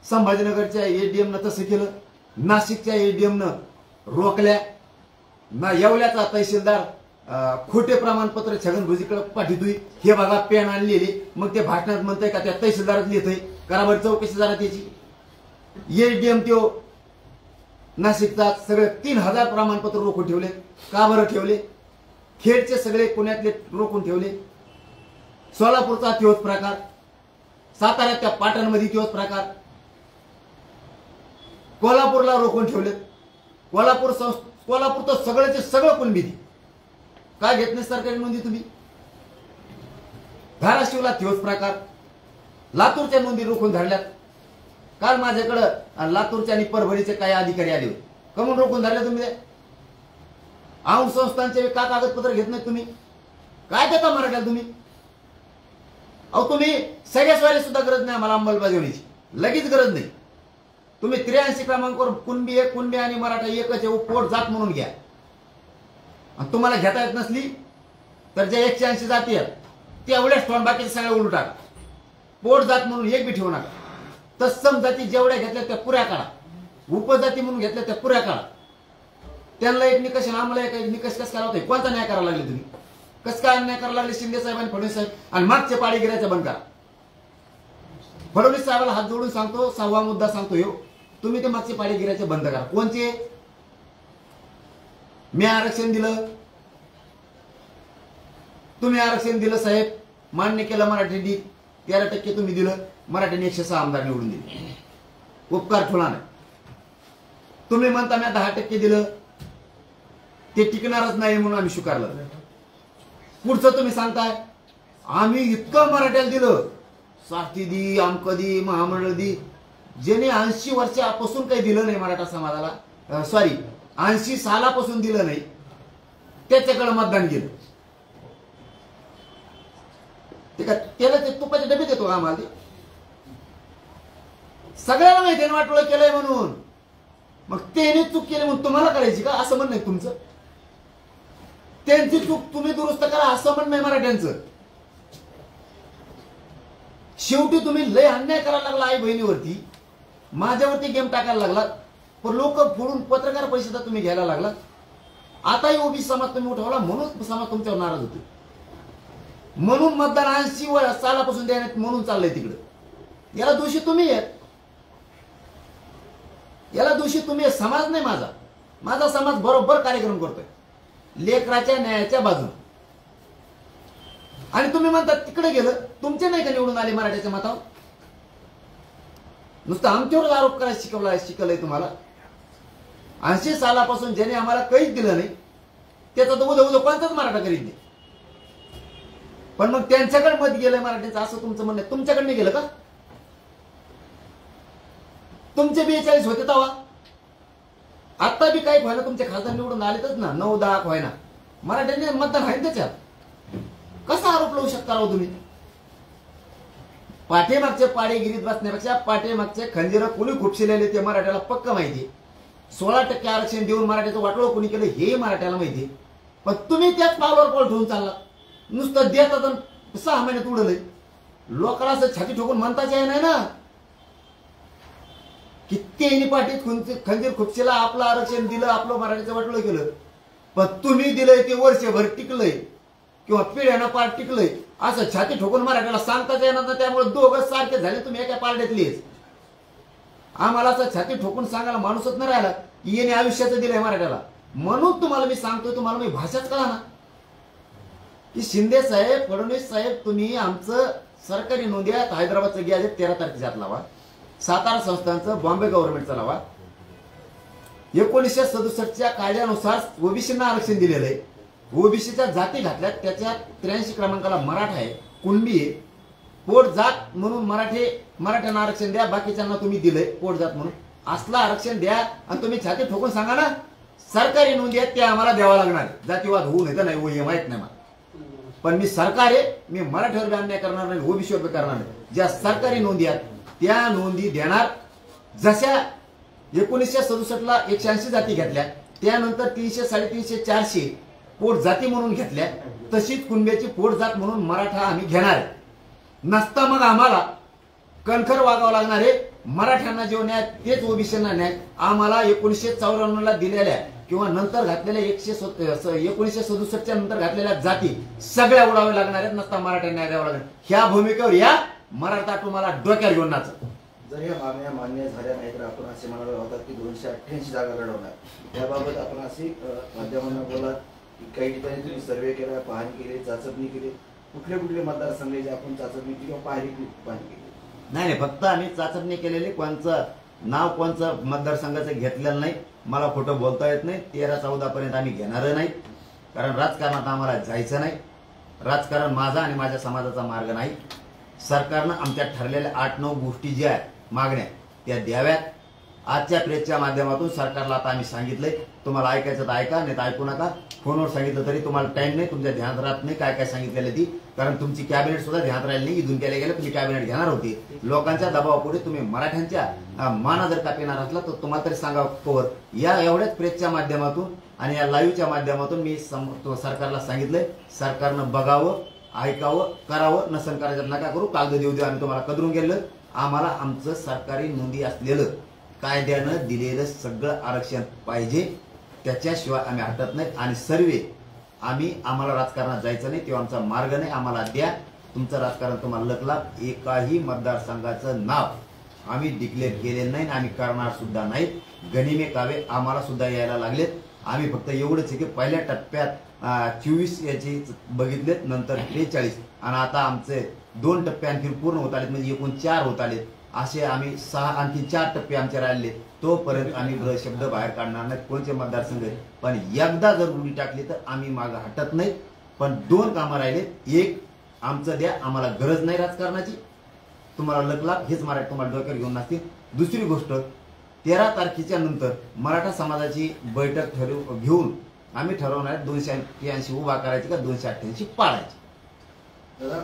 संभाजीनगरच्या एडीएमनं तसं केलं, नाशिकच्या एडीएमनं रोखल्या ना. येवल्याचा तहसीलदार खोटे प्रमाणपत्र छगन भुजबळकडे पाठवतोय. हे बघा पेन आणलेली, मग ते भाषणात म्हणतंय का त्या तहसीलदारात लिहितंय. कराबर चौकशी झाला त्याची. एडीएम त्यो नाशिकचा सगळे 3000 प्रमाणपत्र रोखून ठेवले. का बरं ठेवले? खेडचे सगळे पुण्यातले रोखून ठेवले. सोलापूरचा तोच प्रकार, साताऱ्यात त्या पाटणमध्ये तोच प्रकार, कोल्हापूरला रोखून ठेवले. कोल्हापूर तर सगळ्याचे सगळं कुणबी. काय घेत नाही सरकारी नोंदी तुम्ही? धाराशिवला तोच प्रकार. लातूरच्या नोंदी रोखून धरल्यात. काल माझ्याकडं लातूरच्या आणि परभणीचे काही अधिकारी आले होते. कमून रोखून धरले तुम्ही? औंध संस्थांचे का कागदपत्र घेत नाही तुम्ही? काय देता मराठ्याला तुम्ही? अहो तुम्ही सगळ्या स्वारी सुद्धा गरज नाही आम्हाला अंमलबजावणीची, लगेच गरज नाही. तुम्ही 83 क्रमांकावर कुणबी आणि मराठा एकच आहे, पोट जात म्हणून घ्या. आणि तुम्हाला घेता येत नसली तर ज्या 180 जाती आहेत तेवढ्याच ठेवून बाकीचे सगळ्या उलटू टाका. पोट जात म्हणून एक बी ठेवू नका. तत्सम जाती जेवढ्या घेतल्या त्या पुऱ्या काढा. उपजाती म्हणून घेतल्या त्या पुऱ्या काढा. त्यांना एक निकष आम्हाला एक निकष कसं करावं? कोणता न्याय करावा लागले तुम्ही? कसं काय अन्याय करायला लागले शिंदे साहेब आणि फडणवीस साहेब? आणि मागचे पाडी गिरायचं बंद करा. फडणवीस साहेबाला हात जोडून सांगतो, 6वा मुद्दा सांगतो ह्यो, तुम्ही ते मागचे पाडी गिरायचे बंद करा. कोणचे? मी आरक्षण दिलं, तुम्ही आरक्षण दिलं साहेब, मान्य केलं मराठ्यांनी, 13% तुम्ही दिलं, मराठ्यांनी 106 आमदार निवडून दिले, उपकार ठेवला नाही. तुम्ही म्हणता मी 10% दिलं, ते टिकणारच नाही म्हणून आम्ही स्वीकारलं. पुढचं तुम्ही सांगताय आम्ही इतकं मराठ्याला दिलं, साथी दी, आमकदी, महामंडळ दी, ज्याने 80 वर्षापासून काही दिलं नाही मराठा समाजाला, 80 सालापासून दिलं नाही, त्याच्याकडे मतदान केलं. ते का त्याला ते तुपाचे डबे देतो आम्हाला? ते सगळ्याला माहिती आहे वाटोळं केलंय म्हणून. मग त्याने चूक केली म्हणून तुम्हाला करायची का असं म्हणणं आहे तुमचं? त्यांची चूक तुम्ही दुरुस्त करा असं म्हणणं आहे मराठ्यांचं. शेवटी तुम्ही लय अन्याय करायला लागला आई बहिणीवरती, माझ्यावरती गेम टाकायला लागला, पण लोक फोडून पत्रकार परिषदा तुम्ही घ्यायला लागला. आताही ओबीसी समाज तुम्ही उठवला म्हणून समाज तुमच्यावर नाराज होतो, म्हणून मतदान 80 सालापासून देण्यात म्हणून चाललंय तिकडे. याला दोषी तुम्ही आहे, याला दोषी तुम्ही आहे, समाज नाही माझा. माझा समाज बरोबर कार्यक्रम करतोय लेकराच्या न्यायाच्या बाजून. आणि तुम्ही म्हणतात तिकडे गेलं, तुमचे नाही का निवडून आले मराठ्याच्या मतावर? नुसतं आमच्यावर आरोप करायला शिकवलंय तुम्हाला. 80 सालापासून ज्याने आम्हाला काहीच दिलं नाही त्याचा तर उद्या कोणताच मराठा करीत नाही. पण मग त्यांच्याकडे मत गेलंय मराठ्यांचं असं तुमचं म्हणणं आहे. तुमच्याकडे नाही गेलं का? तुमचे 42 होते तेव्हा, आता बी काही व्हायना तुमचे खासदार निवडून आलेतच ना, 9-10 व्हायना, मराठ्यांनी मतदान आहे त्याच्यात. कसा आरोप लावू शकता राव तुम्ही? पाठीमागचे पाडेगिरीत बसण्यापेक्षा पाठीमागचे खंजीर कुणी खुपशिलेले ते मराठ्याला पक्क माहिती. 16% आरक्षण देऊन मराठ्याचं वाटोळं कोणी केलं हे मराठ्याला माहिती. पण तुम्ही त्याच पावलावर पाऊल ठेवून चालला. नुसतं देतात 6 महिन्यात उडलंय. लोकांना असं छाती ठोकून म्हणताच आहे नाही ना, किती पाठीत खंजीर खुपशीला आपलं आरक्षण दिलं, आपलं मराठीचं वाटोळं केलं. पण तुम्ही दिलंय ते वर्षभर टिकलंय किंवा पिढ्यानं पार टिकलंय असं छाती ठोकून मराठ्याला सांगताच येणार ना. त्यामुळे दोघं सारखे झाले, तुम्ही एका पारड्यातलीच. आम्हाला असं छाती ठोकून सांगायला माणूसच नाही राहिला की येणे आयुष्याचं दिलंय मराठ्याला. म्हणून तुम्हाला मी सांगतोय, तुम्हाला मी भाषाच कळा ना की शिंदे साहेब, फडणवीस साहेब, तुम्ही आमचं सरकारी नोंदीत हैदराबादचं गॅजेट 13 तारखेच्या आत लावा, सातारा संस्थांचं बॉम्बे गव्हर्नमेंटचं लावा. 1967च्या कायद्यानुसार ओबीसींना आरक्षण दिलेलं आहे. ओबीसीच्या जाती घातल्यात, त्याच्यात 83 क्रमांकाला मराठा आहे, कुणबी आहे, पोट जात म्हणून मराठ्यांना आरक्षण द्या, बाकीच्यांना तुम्ही दिलंय पोट जात म्हणून. असलं आरक्षण द्या आणि तुम्ही छाती ठोकून सांगा ना सरकारी नोंदी आहेत त्या आम्हाला द्यावा लागणार. जातीवाद होऊ नये तर नाही, हे माहित नाही मला, पण मी सरकार आहे, मी मराठीवर अन्याय करणार नाही, ओबीसीवर करणार नाही. ज्या सरकारी नोंदी आहेत त्या नोंदी देणार. जशा 1967ला 180 जाती घेतल्या, त्यानंतर 300, 350, 400 पोट जाती म्हणून घेतल्या, तशीच कुणब्याची पोट जात म्हणून मराठा आम्ही घेणार. नसता मग आम्हाला कणखर वागावं लागणार आहे. मराठ्यांना जो न्याय तेच ओबीसींना न्याय. आम्हाला 1954ला दिलेल्या किंवा नंतर घातलेल्या 1967च्या नंतर घातलेल्या जाती सगळ्या उडाव्या लागणार आहेत. नसता मराठ्यांना न्याय द्यावा लागणार. ह्या भूमिकेवर या मराठा तुम्हाला डोक्यावर घेऊन नाच. जर या मागण्या मान्य झाल्या नाही तर आपण असे म्हणाले होतात की 288 जागा लढवणार. त्याबाबत आपण असे माध्यमांना बोलात की काही ठिकाणी तुम्ही सर्वे केला, पाहणी केली, चाचपणी केली. कुठले मतदारसंघाची आपण चाचपणी किंवा पाहणी केली? नाही, फक्त आम्ही चाचपणी केलेली. कोणचं नाव कोणचं मतदारसंघाचं घेतलेलं नाही. मला खोटं बोलता येत नाही. 13-14 पर्यंत आम्ही घेणार नाही, कारण राजकारणात आम्हाला जायचं नाही. राजकारण माझा आणि माझ्या समाजाचा मार्ग नाही. सरकारनं आमच्या ठरलेल्या 8-9 गोष्टी ज्या आहेत मागण्या त्या द्याव्यात. आजच्या प्रेसच्या माध्यमातून सरकारला आता आम्ही सांगितलंय, तुम्हाला ऐकायचं तर ऐका, नाही तर ऐकू नका. फोनवर सांगितलं तरी तुम्हाला टाइम नाही, तुमच्या ध्यानात राहत नाही काय काय सांगितलेलं ती, कारण तुमची कॅबिनेट सुद्धा ध्यानात राहिली नाही. इथून केल्या गेल्या तुम्ही कॅबिनेट घेणार होते. लोकांच्या दबावापुढे तुम्ही मराठ्यांच्या माना जर कापिणार असला तर तुम्हाला तरी सांगावं कवर. या एवढ्याच प्रेसच्या माध्यमातून आणि या लाईव्हच्या माध्यमातून मी सरकारला सांगितलंय, सरकारनं बघावं, ऐकावं, करावं. नसन करायचं नका करू. कागद देऊ आम्ही तुम्हाला कदरून गेलं. आम्हाला आमचं सरकारी नोंदी असलेलं कायद्यानं दिलेलं सगळं आरक्षण पाहिजे, त्याच्याशिवाय आम्ही हटत नाही. आणि सर्वे आम्हाला राजकारणात जायचं नाही, तो आमचा मार्ग नाही, आम्हाला द्या तुमचं राजकारण, तुम्हाला लकला एकाही मतदारसंघाचं नाव आम्ही डिक्लेअर केलेलं नाही, आम्ही करणार सुद्धा नाहीत. गनिमे कावे आम्हाला सुद्धा यायला लागलेत. आम्ही फक्त एवढंच आहे की पहिल्या टप्प्यात 24 याची बघितलेत, नंतर 43 आणि आता आमचे 2 टप्पे आणखी पूर्ण होत आलेत, म्हणजे एकूण 4 होत आलेत. असे आम्ही 6 आणखी 4 टप्पे आमचे राहिले. तोपर्यंत आम्ही शब्द बाहेर काढणार नाहीत कोणते मतदारसंघ. पण एकदा जर उडी टाकली तर आम्ही मागं हटत नाहीत. पण 2 कामं राहिलेत. एक आमचं द्या, आम्हाला गरज नाही राजकारणाची, तुम्हाला लकलाप हेच मराठी तुम्हाला डोक्यावर घेऊन नसतील. दुसरी गोष्ट 13 तारखेच्या नंतर मराठा समाजाची बैठक घेऊन आम्ही ठरवणार 283 उभा करायची का 288 पाळायची. दादा,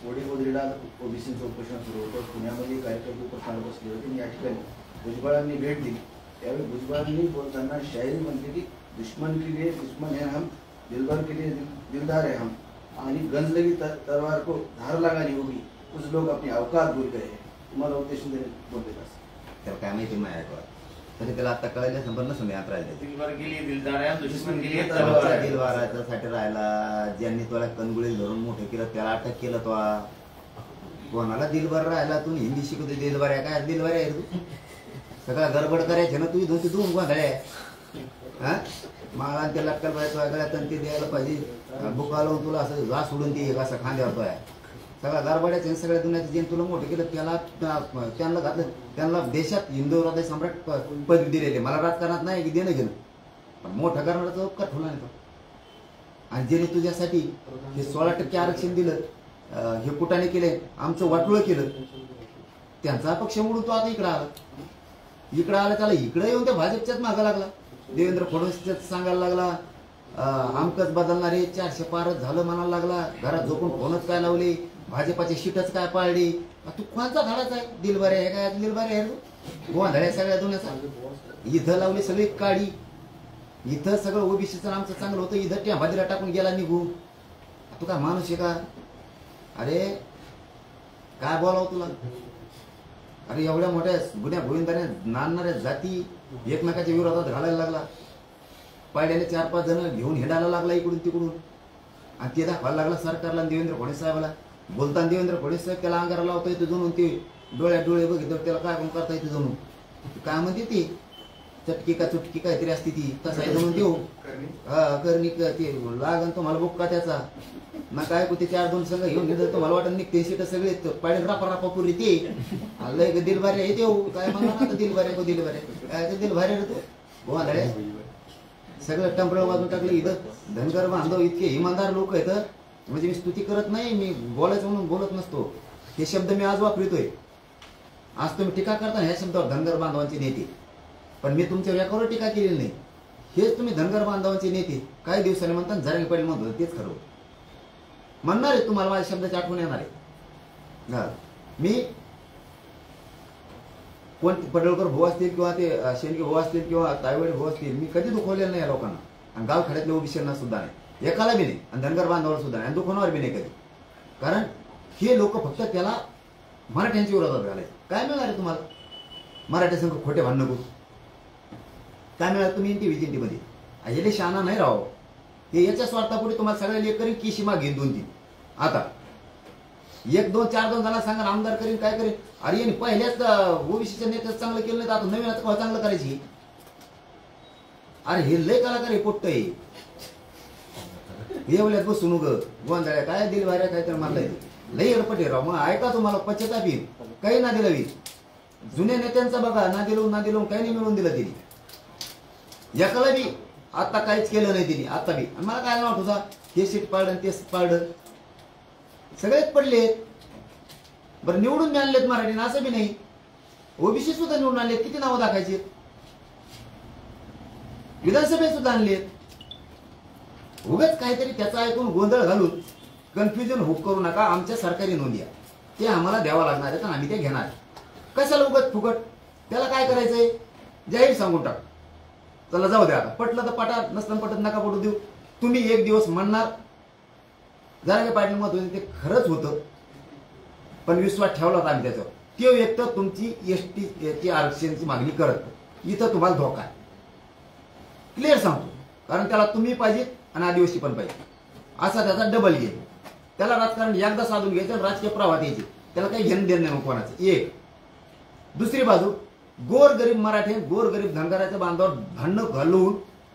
वडील ओबीसीचं उपोषण सुरू होतं. पुण्यामध्ये कार्यकर्ते उपोषणाला बसले होते आणि या ठिकाणी भुजबळांनी भेट दिली. त्यावेळी भुजबळांनी बोलताना शायरी म्हणते की दुश्मन के लिए दुश्मन है हम, दिलबर के लिए दिलदार है हम, आणि गन लगी तलवार को धार लगानी होगी, कुछ लोग अपनी अवकात भूल गए हैं. तुम्हाला उद्देशून बोलते का? त्याला काय माहिती माहिती तरी त्याला आता कळलं संबंध समजात राहिले. दिलबर के लिए दिलदार है, दुश्मन के लिए तलवार है. दिलवारासाठी राहिला, ज्यांनी तुला कणगुळी धरून मोठं केलं त्याला अटक केलं. तो कोणाला दिलबर राहिला, तू हिंदी शिकवते दिलबर आहे काय? दिलबर आहे तू सगळा गडबड करायचे ना, तू 2 गोंधळे हा मला त्याला अक्कल पाहिजे, गळ्यात ते द्यायला पाहिजे. बुका लावून तुला असं जा सोडून ते असं खांद्यावर तो आहे सगळा गरबड्याचे सगळ्या दुनियाचे जे तुला मोठं केलं त्यांना घातलं. त्यांना देशात हिंदू हृदय सम्राट पदवी दिलेली. मला राजकारणात नाही की देणं घेणं, पण मोठं करणारा उपकार ठेवला नाही तो. आणि ज्याने तुझ्यासाठी हे 16% आरक्षण दिलं, हे कुटाने केले, आमचं वाटोळं केलं, त्यांचा पक्ष मोडून तो आता इकडं आला. त्याला इकडे येऊन त्या भाजपच्याच मागा लागला. देवेंद्र फडणवीस सांगायला लागला आमकच बदलणारे 400 पारच झालं म्हणायला लागला. घरात झोपून फोनच काय लावले, भाजपाची शीटच काय पाळली. तू कोणचा धाडाचा आहे? दिलबर आहे काय? दिलबर आहे गोंधळ्या सगळ्या दुनियाचा. इथं लावली सगळी काळी, इथं सगळं ओबीसीचं आमचं चांगलं होतं, इथं त्या भाजीला टाकून गेला निघून. तू काय माणूस आहे का? अरे काय बोलावं तुला? अरे एवढ्या मोठ्या गुन्ह्या गोविंदाने नांदणाऱ्या जाती एकमेकाच्या विरोधात घालायला लागला. पायड्याने 4-5 जण घेऊन हिंडायला लागला इकडून तिकडून, आणि ते दाखवायला लागला सरकारला देवेंद्र फडणवीस साहेबाला. बोलताना देवेंद्र फडणवीस साहेब त्याला अंगारा लावता येतो जणून, ते डोळ्यात डोळे बघितलं त्याला काय पण करता येते जणून. काय म्हणते ती चटकी का चुटकी काहीतरी असते ती, तसा आहे जणून देऊ करणी ते लागन तुम्हाला बुक्का त्याचा ना काय ते 4-2 संघ घेऊन गेलं. तुम्हाला वाटत निघते सीट सगळे पायडे रापा पुरी ते आलं दिलभारे आहे देऊ काय म्हणणार आता दिलभारे दिलभारे काय ते दिलभारे तो गोंधळे सगळं टंपळ वाजून टाकलं. इथं धनगर बांधव इतके इमानदार लोक आहेत, म्हणजे मी स्तुती करत नाही, मी बोलायचं म्हणून बोलत नसतो. हे शब्द मी आज वापरतोय. आज तुम्ही टीका करता ह्या शब्दावर धनगर बांधवांचे नेते, पण मी तुमच्या व्यापारावर टीका केलेली नाही. हेच तुम्ही धनगर बांधवांचे नेते काही दिवसांनी म्हणतात जरांगे पाटील म्हणतो तेच खरं म्हणणार आहे. तुम्हाला माझ्या शब्दाची आठवण येणार आहे. मी कोण पडळकर भाऊ असतील किंवा ते शेंडगे भाऊ असतील किंवा तायवडे भाऊ असतील, मी कधी दुखवलेलं नाही या लोकांना. आणि गावखेड्यातल्या ओबीसींना सुद्धा नाही, एकाला बी नाही, आणि धनगर बांधवाला सुद्धा नाही, आणि दुखवणार बी नाही कधी. कारण हे लोक फक्त त्याला मराठ्यांच्या विरोधात घालायचे. काय मिळणार आहे तुम्हाला? मराठी संघ खोटे भांडण नको काय मिळालं तुम्ही इंटी मध्ये? ह्याले शहाणा नाही राहावं. हे याच्या स्वार्थापुढे तुम्हाला सगळ्या लेख करीन की शिमा घेईन 2-3. आता 1-2 4-2 जणांना सांगा आमदार करीन काय करेन. अरे यांनी पहिल्याच ओबीसीच्या नेत्याचं चांगलं केलं नाही तर आता नवीन आता चांगलं करायची. अरे हे लय कलाकार हे पोट्ट आहे. एवढ्यात बसून उग गोंधळ्या काय दिल वाऱ्या काय तर मारलंय लई अडपट आहे राव. मग ऐका तुम्हाला पश्चाताप येईल. काही ना दिलं वीज जुन्या नेत्यांचा बघा, ना दिलं काही नाही मिळवून दिलं तिने. एकाला बी आता काहीच केलं नाही तिने आता बी. आणि मला काय वाटत होता हे सीट पाडलं ते पाडलं सगळेच पडलेत. बरं निवडून मी आणलेत मराठीने असं बी नाही, ओबीसी सुद्धा निवडून आणलेत. किती नावं दाखायचे? विधानसभेत सुद्धा आणलेत. उगाच काहीतरी त्याचा ऐकून गोंधळ घालून कन्फ्युजन होप करू नका. आमच्या सरकारी नोंदी ते आम्हाला द्यावा लागणार आहे, तर आम्ही ते घेणार. कशाला उगाच फुकट? त्याला काय करायचंय जाहीर सांगून टाक. चला जाऊ द्या, आता पटलं तर पटा, नसलं पटत नका पटू देऊ. तुम्ही एक दिवस म्हणणार जरांगे पाटील मत होते ते खरंच होतं, पण विश्वास ठेवला होता आम्ही त्याच्यावर. ते एक तर तुमची एसटी आरक्षणाची मागणी करत इथं तुम्हाला धोका आहे, क्लिअर सांगतो. कारण त्याला तुम्ही पाहिजे आणि आदिवासी पण पाहिजे, असा त्याचा डबल गेम. त्याला राजकारण एकदा साधून घ्यायचं, राजकीय प्रवाहात यायचे, त्याला काही घेणं देणं नाही कोणाचं. एक दुसरी बाजू गोरगरीब मराठे, गोरगरीब धनगराच्या बांधावर भांडणं घालून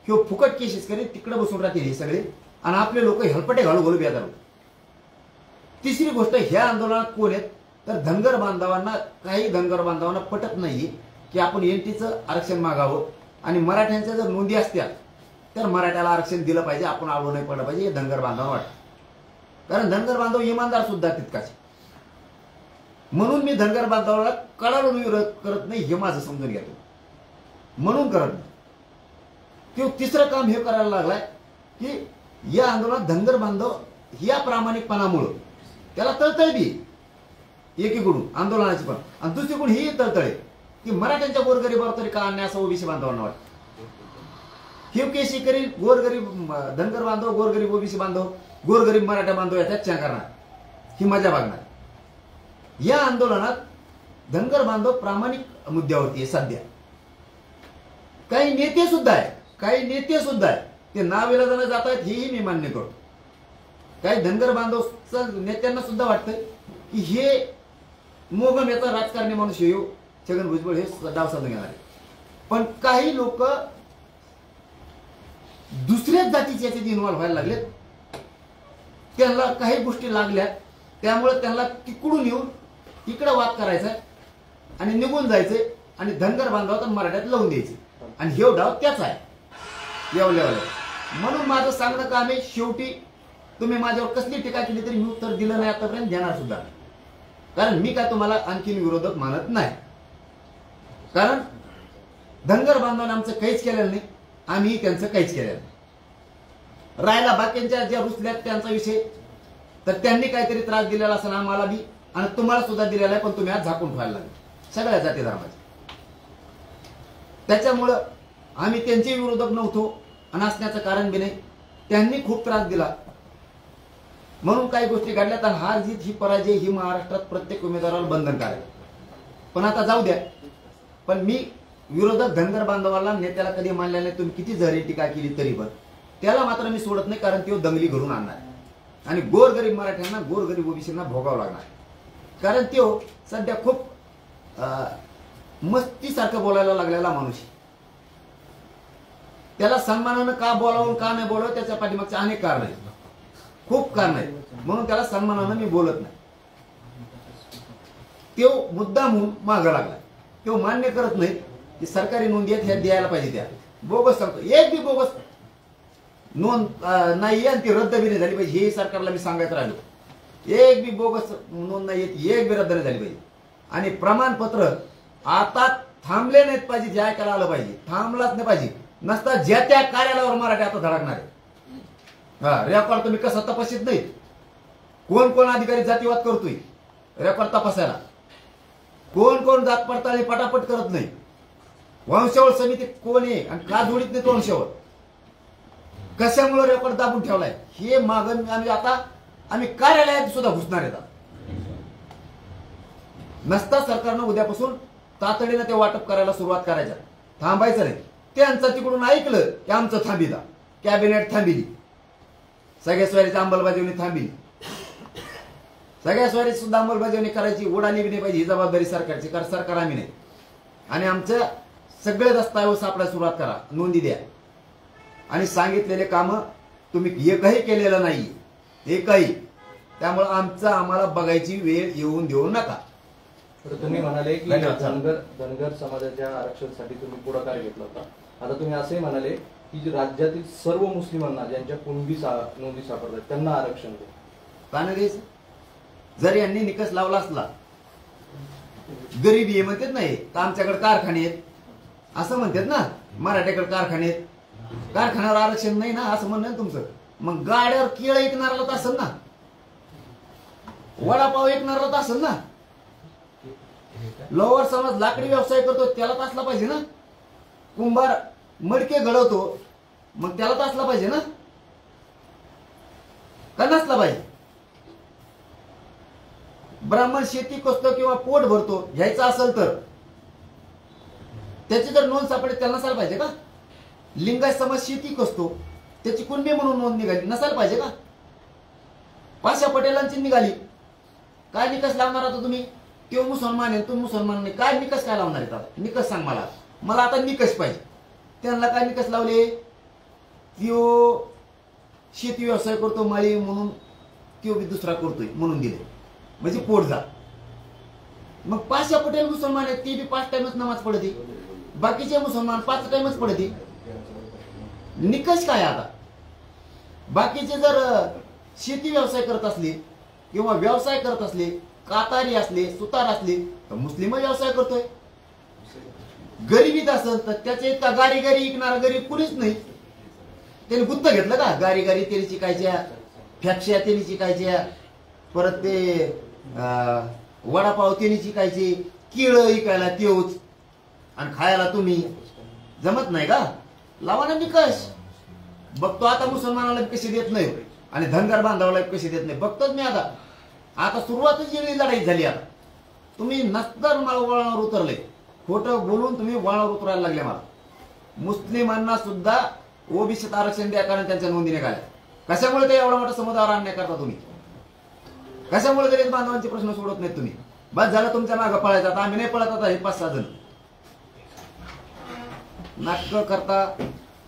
किंवा फुकट केसेस करीत तिकडे बसून राहतील हे सगळे, आणि आपले लोक हेलपटे घालू घालू बेदारू. तिसरी गोष्ट, ह्या आंदोलनात कोण आहेत तर धनगर बांधवांना, काही धनगर बांधवांना पटत नाही की आपण एनटीचं आरक्षण मागावं, आणि मराठ्यांच्या जर नोंदी असत्या तर मराठ्याला आरक्षण दिलं पाहिजे, आपण आडवं नाही पडलं पाहिजे, हे धनगर बांधवांना वाटतं. कारण धनगर बांधव इमानदार सुद्धा तितकाच. म्हणून मी धनगर बांधवाला कडाडून विरोध करत नाही, हे माझं समजून घेतो, म्हणून करत नाही. किंवा तिसरं काम हे करायला लागलाय की या आंदोलनात धनगर बांधव या प्रामाणिकपणामुळं त्याला तळतळबी एकीकडून आंदोलनाची पण, आणि दुसरीकडून ही तळतळे की मराठ्यांच्या गोरगरीबावर तरी का अन्याय असं ओबीसी बांधवांना वाटतं. हे केसी करील गोरगरीब धनगर बांधव, गोरगरीब ओबीसी बांधव, गोरगरीब मराठा बांधव याच्यात चर्चा करणार, ही मजा बघणार. या आंदोलनात धनगर बांधव प्रामाणिक मुद्द्यावरती आहे सध्या. काही नेते सुद्धा आहे, काही नेते सुद्धा आहे ते नाविलाजाने जात आहेत, हेही मी मान्य करतो. काही धनगर बांधव नेत्यांना सुद्धा वाटतं की हे मोगम याचा राजकारणी माणूस येऊ छगन भुजबळ हे डाव साधून घेणार आहे. पण काही लोक दुसऱ्याच जातीचे याच्यात इन्व्हॉल्व्ह व्हायला लागलेत, त्यांना काही गोष्टी लागल्यात, त्यामुळे त्यांना तिकडून येऊन इकडे वाद करायचा आणि निघून जायचे आणि धनगर बांधवात मराठ्यात लावून द्यायचे, आणि हे डाव त्याच आहे येवल्यावर. म्हणून माझं सांगणं काम आहे, शेवटी तुम्ही माझ्यावर कसली टीका केली तरी मी उत्तर दिलं नाही आतापर्यंत, देणार सुद्धा नाही. कारण मी काय तुम्हाला आणखीन विरोधक मानत नाही. कारण धनगर बांधवांनी आमचं काहीच केलेलं नाही, आम्ही त्यांचं काहीच केलेलं नाही. राहिला बाकींच्या ज्या रुसल्यात त्यांचा विषय, तर त्यांनी काहीतरी त्रास दिलेला असेल आम्हाला बी, आणि तुम्हाला सुद्धा दिलेला आहे, पण तुम्ही आज झाकून ठेवायला लागले सगळ्या जाती धर्माचे. त्याच्यामुळं आम्ही त्यांचे विरोधक नव्हतो आणि असण्याचं कारण बी नाही. त्यांनी खूप त्रास दिला म्हणून काही गोष्टी घडल्यात, आणि हार जीत ही पराजय ही महाराष्ट्रात प्रत्येक उमेदवाराला बंधनकारक. पण आता जाऊ द्या. पण मी विरोधक धनगर बांधवाला नेत्याला कधी मानल्या नाही, तुम्ही किती जरी टीका केली तरी पण त्याला मात्र मी सोडत नाही, कारण तो दंगली घडून आणणार आणि गोरगरीब मराठ्यांना, गोरगरीब ओबीसींना भोगावं लागणार. कारण तो सध्या खूप मस्तीसारखं बोलायला लागलेला माणूस. त्याला सन्मानानं का बोलावं का नाही बोलावं त्याच्या पाठीमागचे अनेक कारण आहेत, खूप कारण आहेत, म्हणून त्याला सन्मानानं मी बोलत नाही. तो मुद्दा म्हणून मागं लागला. तो मान्य करत नाही की सरकारी नोंदी आहेत ह्या द्यायला पाहिजे, त्या बोगस सांगतो. एक बी बोगस नोंद नाही आणि ती रद्द बी नाही झाली पाहिजे, हे सरकारला मी सांगायचं राहिलो. एक बी बोगस नोंद नाही येत, एक बी रद्द नाही झाली पाहिजे. आणि प्रमाणपत्र आता थांबले नाहीत पाहिजे, जे ऐकायला आलं पाहिजे, थांबलाच नाही पाहिजे. नसता ज्या त्या कार्यालयावर मराठी आता धडकणार आहे. रेकॉर्ड तुम्ही कसं तपासित नाही, कोण कोण अधिकारी जातीवाद करतोय रेकॉर्ड तपासायला, कोण कोण जात पडताळणी पटापट करत नाही, वंशावळ समिती कोण आहे आणि का जोडीत नाही तो वंशावळ, कशामुळे रेकॉर्ड दाबून ठेवलाय, हे मागण आम्ही कार्यालयात सुद्धा घुसणार आहेत. नसता सरकारनं उद्यापासून तातडीनं ते वाटप करायला सुरुवात करायच्या, थांबायचं नाही. त्यांचं तिकडून ऐकलं की आमचं थांबिला, कॅबिनेट थांबिली, सगळ्या स्वारीची अंमलबजावणी थांबिली. सगळ्या स्वारीची सुद्धा अंमलबजावणी करायची, उडाली बी नाही पाहिजे, ही जबाबदारी सरकारची, कारण सरकार आम्ही नाही. आणि आमच्या सगळे दस्तावेज सापडायला सुरुवात करा, नोंदी द्या. आणि सांगितलेले कामं तुम्ही एकही केलेलं नाही, एकही. त्यामुळे आम्हाला बघायची वेळ येऊन देऊ नका. तुम्ही म्हणाले की धन्यवाद. धनगर समाजाच्या आरक्षणासाठी तुम्ही पुढाकार घेतला होता. आता तुम्ही असंही म्हणाले की राज्यातील सर्व मुस्लिमांना ज्यांच्या कुणबी नोंदी सापडतात त्यांना आरक्षण द्या. का नाही द्यायचं? जर यांनी निकष लावला असला, गरीबी आहे म्हणतात नाही तर आमच्याकडे कारखाने आहेत असं म्हणतात ना, मराठ्याकडे कारखाने आहेत, कारखान्यावर आरक्षण नाही ना असं म्हणणं तुमचं. मग गाड्यावर केळं ऐकणारला तर असेल ना, वडापाव ऐकणारला तर असेल ना, लोवर समाज लाकडी व्यवसाय करतो त्याला तर असला पाहिजे ना, कुंभार मडके घडवतो मग त्याला तर असला पाहिजे ना, का नसला पाहिजे. ब्राह्मण शेती कसतो किंवा पोट भरतो घ्यायचा असेल तर त्याची जर नोंद सापडेल त्यांना असायला पाहिजे का. लिंगायत समाज शेती कसतो त्याची कुणबी म्हणून नोंद निघाली नसायला पाहिजे का? पाशा पटेलांची निघाली. काय निकष लावणार आता तुम्ही? तो मुसलमान आहे, तो मुसलमान नाही, काय निकष काय लावणार आहेत आता? निकष सांग मला. मला आता निकष पाहिजे. त्यांना काय निकष लावले? त्यो शेती व्यवसाय करतो माळी म्हणून त्यो बी दुसरा करतोय म्हणून दिले, म्हणजे पोट जा. मग पाशा पटेल मुसलमान आहेत, ते बी 5 टाइमच नमाज पडते, बाकीचे मुसलमान 5 टाइमच पडते. निकष काय आता? बाकीचे जर शेती व्यवसाय करत असले किंवा व्यवसाय करत असले, कातारी असले, सुतार असले, तर मुस्लिम व्यवसाय करतोय. गरीबीत असेल तर त्याचे इतका गारी गारी विकणारा गरीब कुणीच नाही. त्याने गुत्त घेतलं का? गारी गारी त्याने चिकायच्या, फॅक्शा त्याने चिकायच्या, परत ते वडापाव त्याने चिकायचे, केळं विकायला तेवच आणि खायला तुम्ही. जमत नाही का? लावा ना निकष. बघतो आता मुसलमानाला कशी देत नाही आणि धनगर बांधवाला कशी देत नाही बघतोच मी. आता सुरुवातच वेगळी लढाई झाली. आता तुम्ही नसतर मला वळणावर उतरले, खोटं बोलून तुम्ही वळणावर उतरायला लागले. मला मुस्लिमांना सुद्धा ओबीसीत आरक्षण द्या कारण त्यांच्या नोंदी निघाल्या. कशामुळे ते एवढा मोठा समुदायावर अन्याय करता तुम्ही? कशामुळे गरीब बांधवांचे प्रश्न सोडत नाहीत तुम्ही? बस झालं तुमच्या मागं पळायचं. आता आम्ही नाही पळत. आता हे 5-6 जण नाटक करता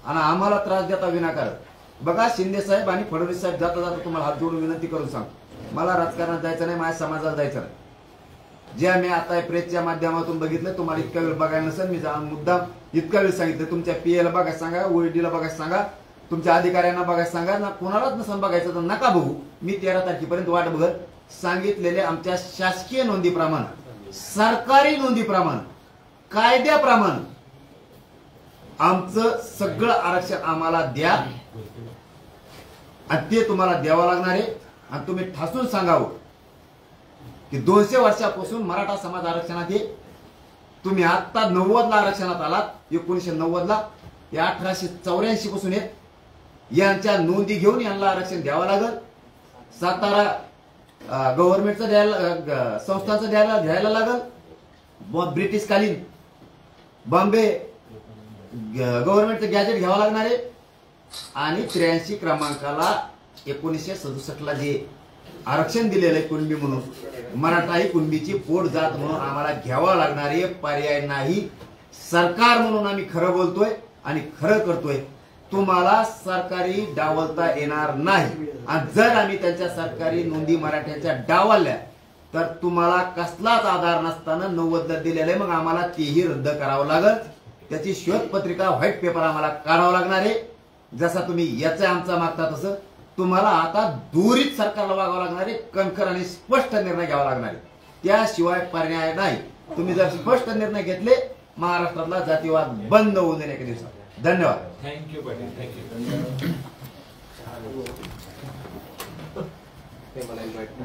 आणि आम्हाला त्रास देता विनाकारण. बघा शिंदे साहेब आणि फडणवीस साहेब जाता जाता तुम्हाला हात जोडून विनंती करून सांगतो, मला राजकारणात जायचं नाही, माझ्या समाजाला जायचं नाही. जे आम्ही आता प्रेसच्या माध्यमातून बघितलं, तुम्हाला इतका वेळ बघायला नसेल. मी मुद्दाम इतका वेळ सांगितलं. तुमच्या पीएला बघायला सांगा, ओएडीला बघायला सांगा, तुमच्या अधिकाऱ्यांना बघायला सांगा. ना कोणालाच नसेल बघायचं तर नका बघू. मी 13 तारखेपर्यंत वाट बघत. सांगितलेले आमच्या शासकीय नोंदीप्रमाणे, सरकारी नोंदीप्रमाणे, कायद्याप्रमाणे आमचं सगळं आरक्षण आम्हाला द्या आणि ते तुम्हाला द्यावं लागणार आहे. आणि तुम्ही ठासून सांगावं की 200 वर्षापासून मराठा समाज आरक्षणात आहे. तुम्ही आता 90ला आरक्षणात आलात, 1990ला, हे 1884 पासून येत. यांच्या नोंदी घेऊन यांना आरक्षण द्यावं लागल. सातारा गव्हर्नमेंटचं द्यायला, संस्थांचं घ्यायला लागल. ब्रिटिशकालीन बॉम्बे गव्हर्नमेंटचं गॅजेट घ्यावं लागणार आहे. आणि 83 क्रमांकाला 1967ला जे आरक्षण दिलेलं आहे कुणबी म्हणून, मराठा ही कुणबीची पोट जात म्हणून आम्हाला घ्यावं लागणार आहे. पर्याय नाही. सरकार म्हणून आम्ही खरं बोलतोय आणि खरं करतोय. तुम्हाला सरकारी डावलता येणार नाही. आणि जर आम्ही त्यांच्या सरकारी नोंदी मराठ्याच्या डावलल्या तर तुम्हाला कसलाच आधार नसताना 90ला दिलेलं आहे. मग आम्हाला तेही रद्द करावं लागल. त्याची श्वेतपत्रिका, व्हाईट पेपर आम्हाला काढावं लागणार आहे. जसा तुम्ही याचा आमचा मागता तसं तुम्हाला आता दूरीत सरकारला वागावं लागणार आहे. कणखर आणि स्पष्ट निर्णय घ्यावा लागणार आहे. त्याशिवाय पर्याय नाही. तुम्ही जर स्पष्ट निर्णय घेतले, महाराष्ट्रातला जातीवाद बंद होऊन जाईल एका दिवसात. धन्यवाद. थँक्यू पाटील. थँक्यू. ते मला invite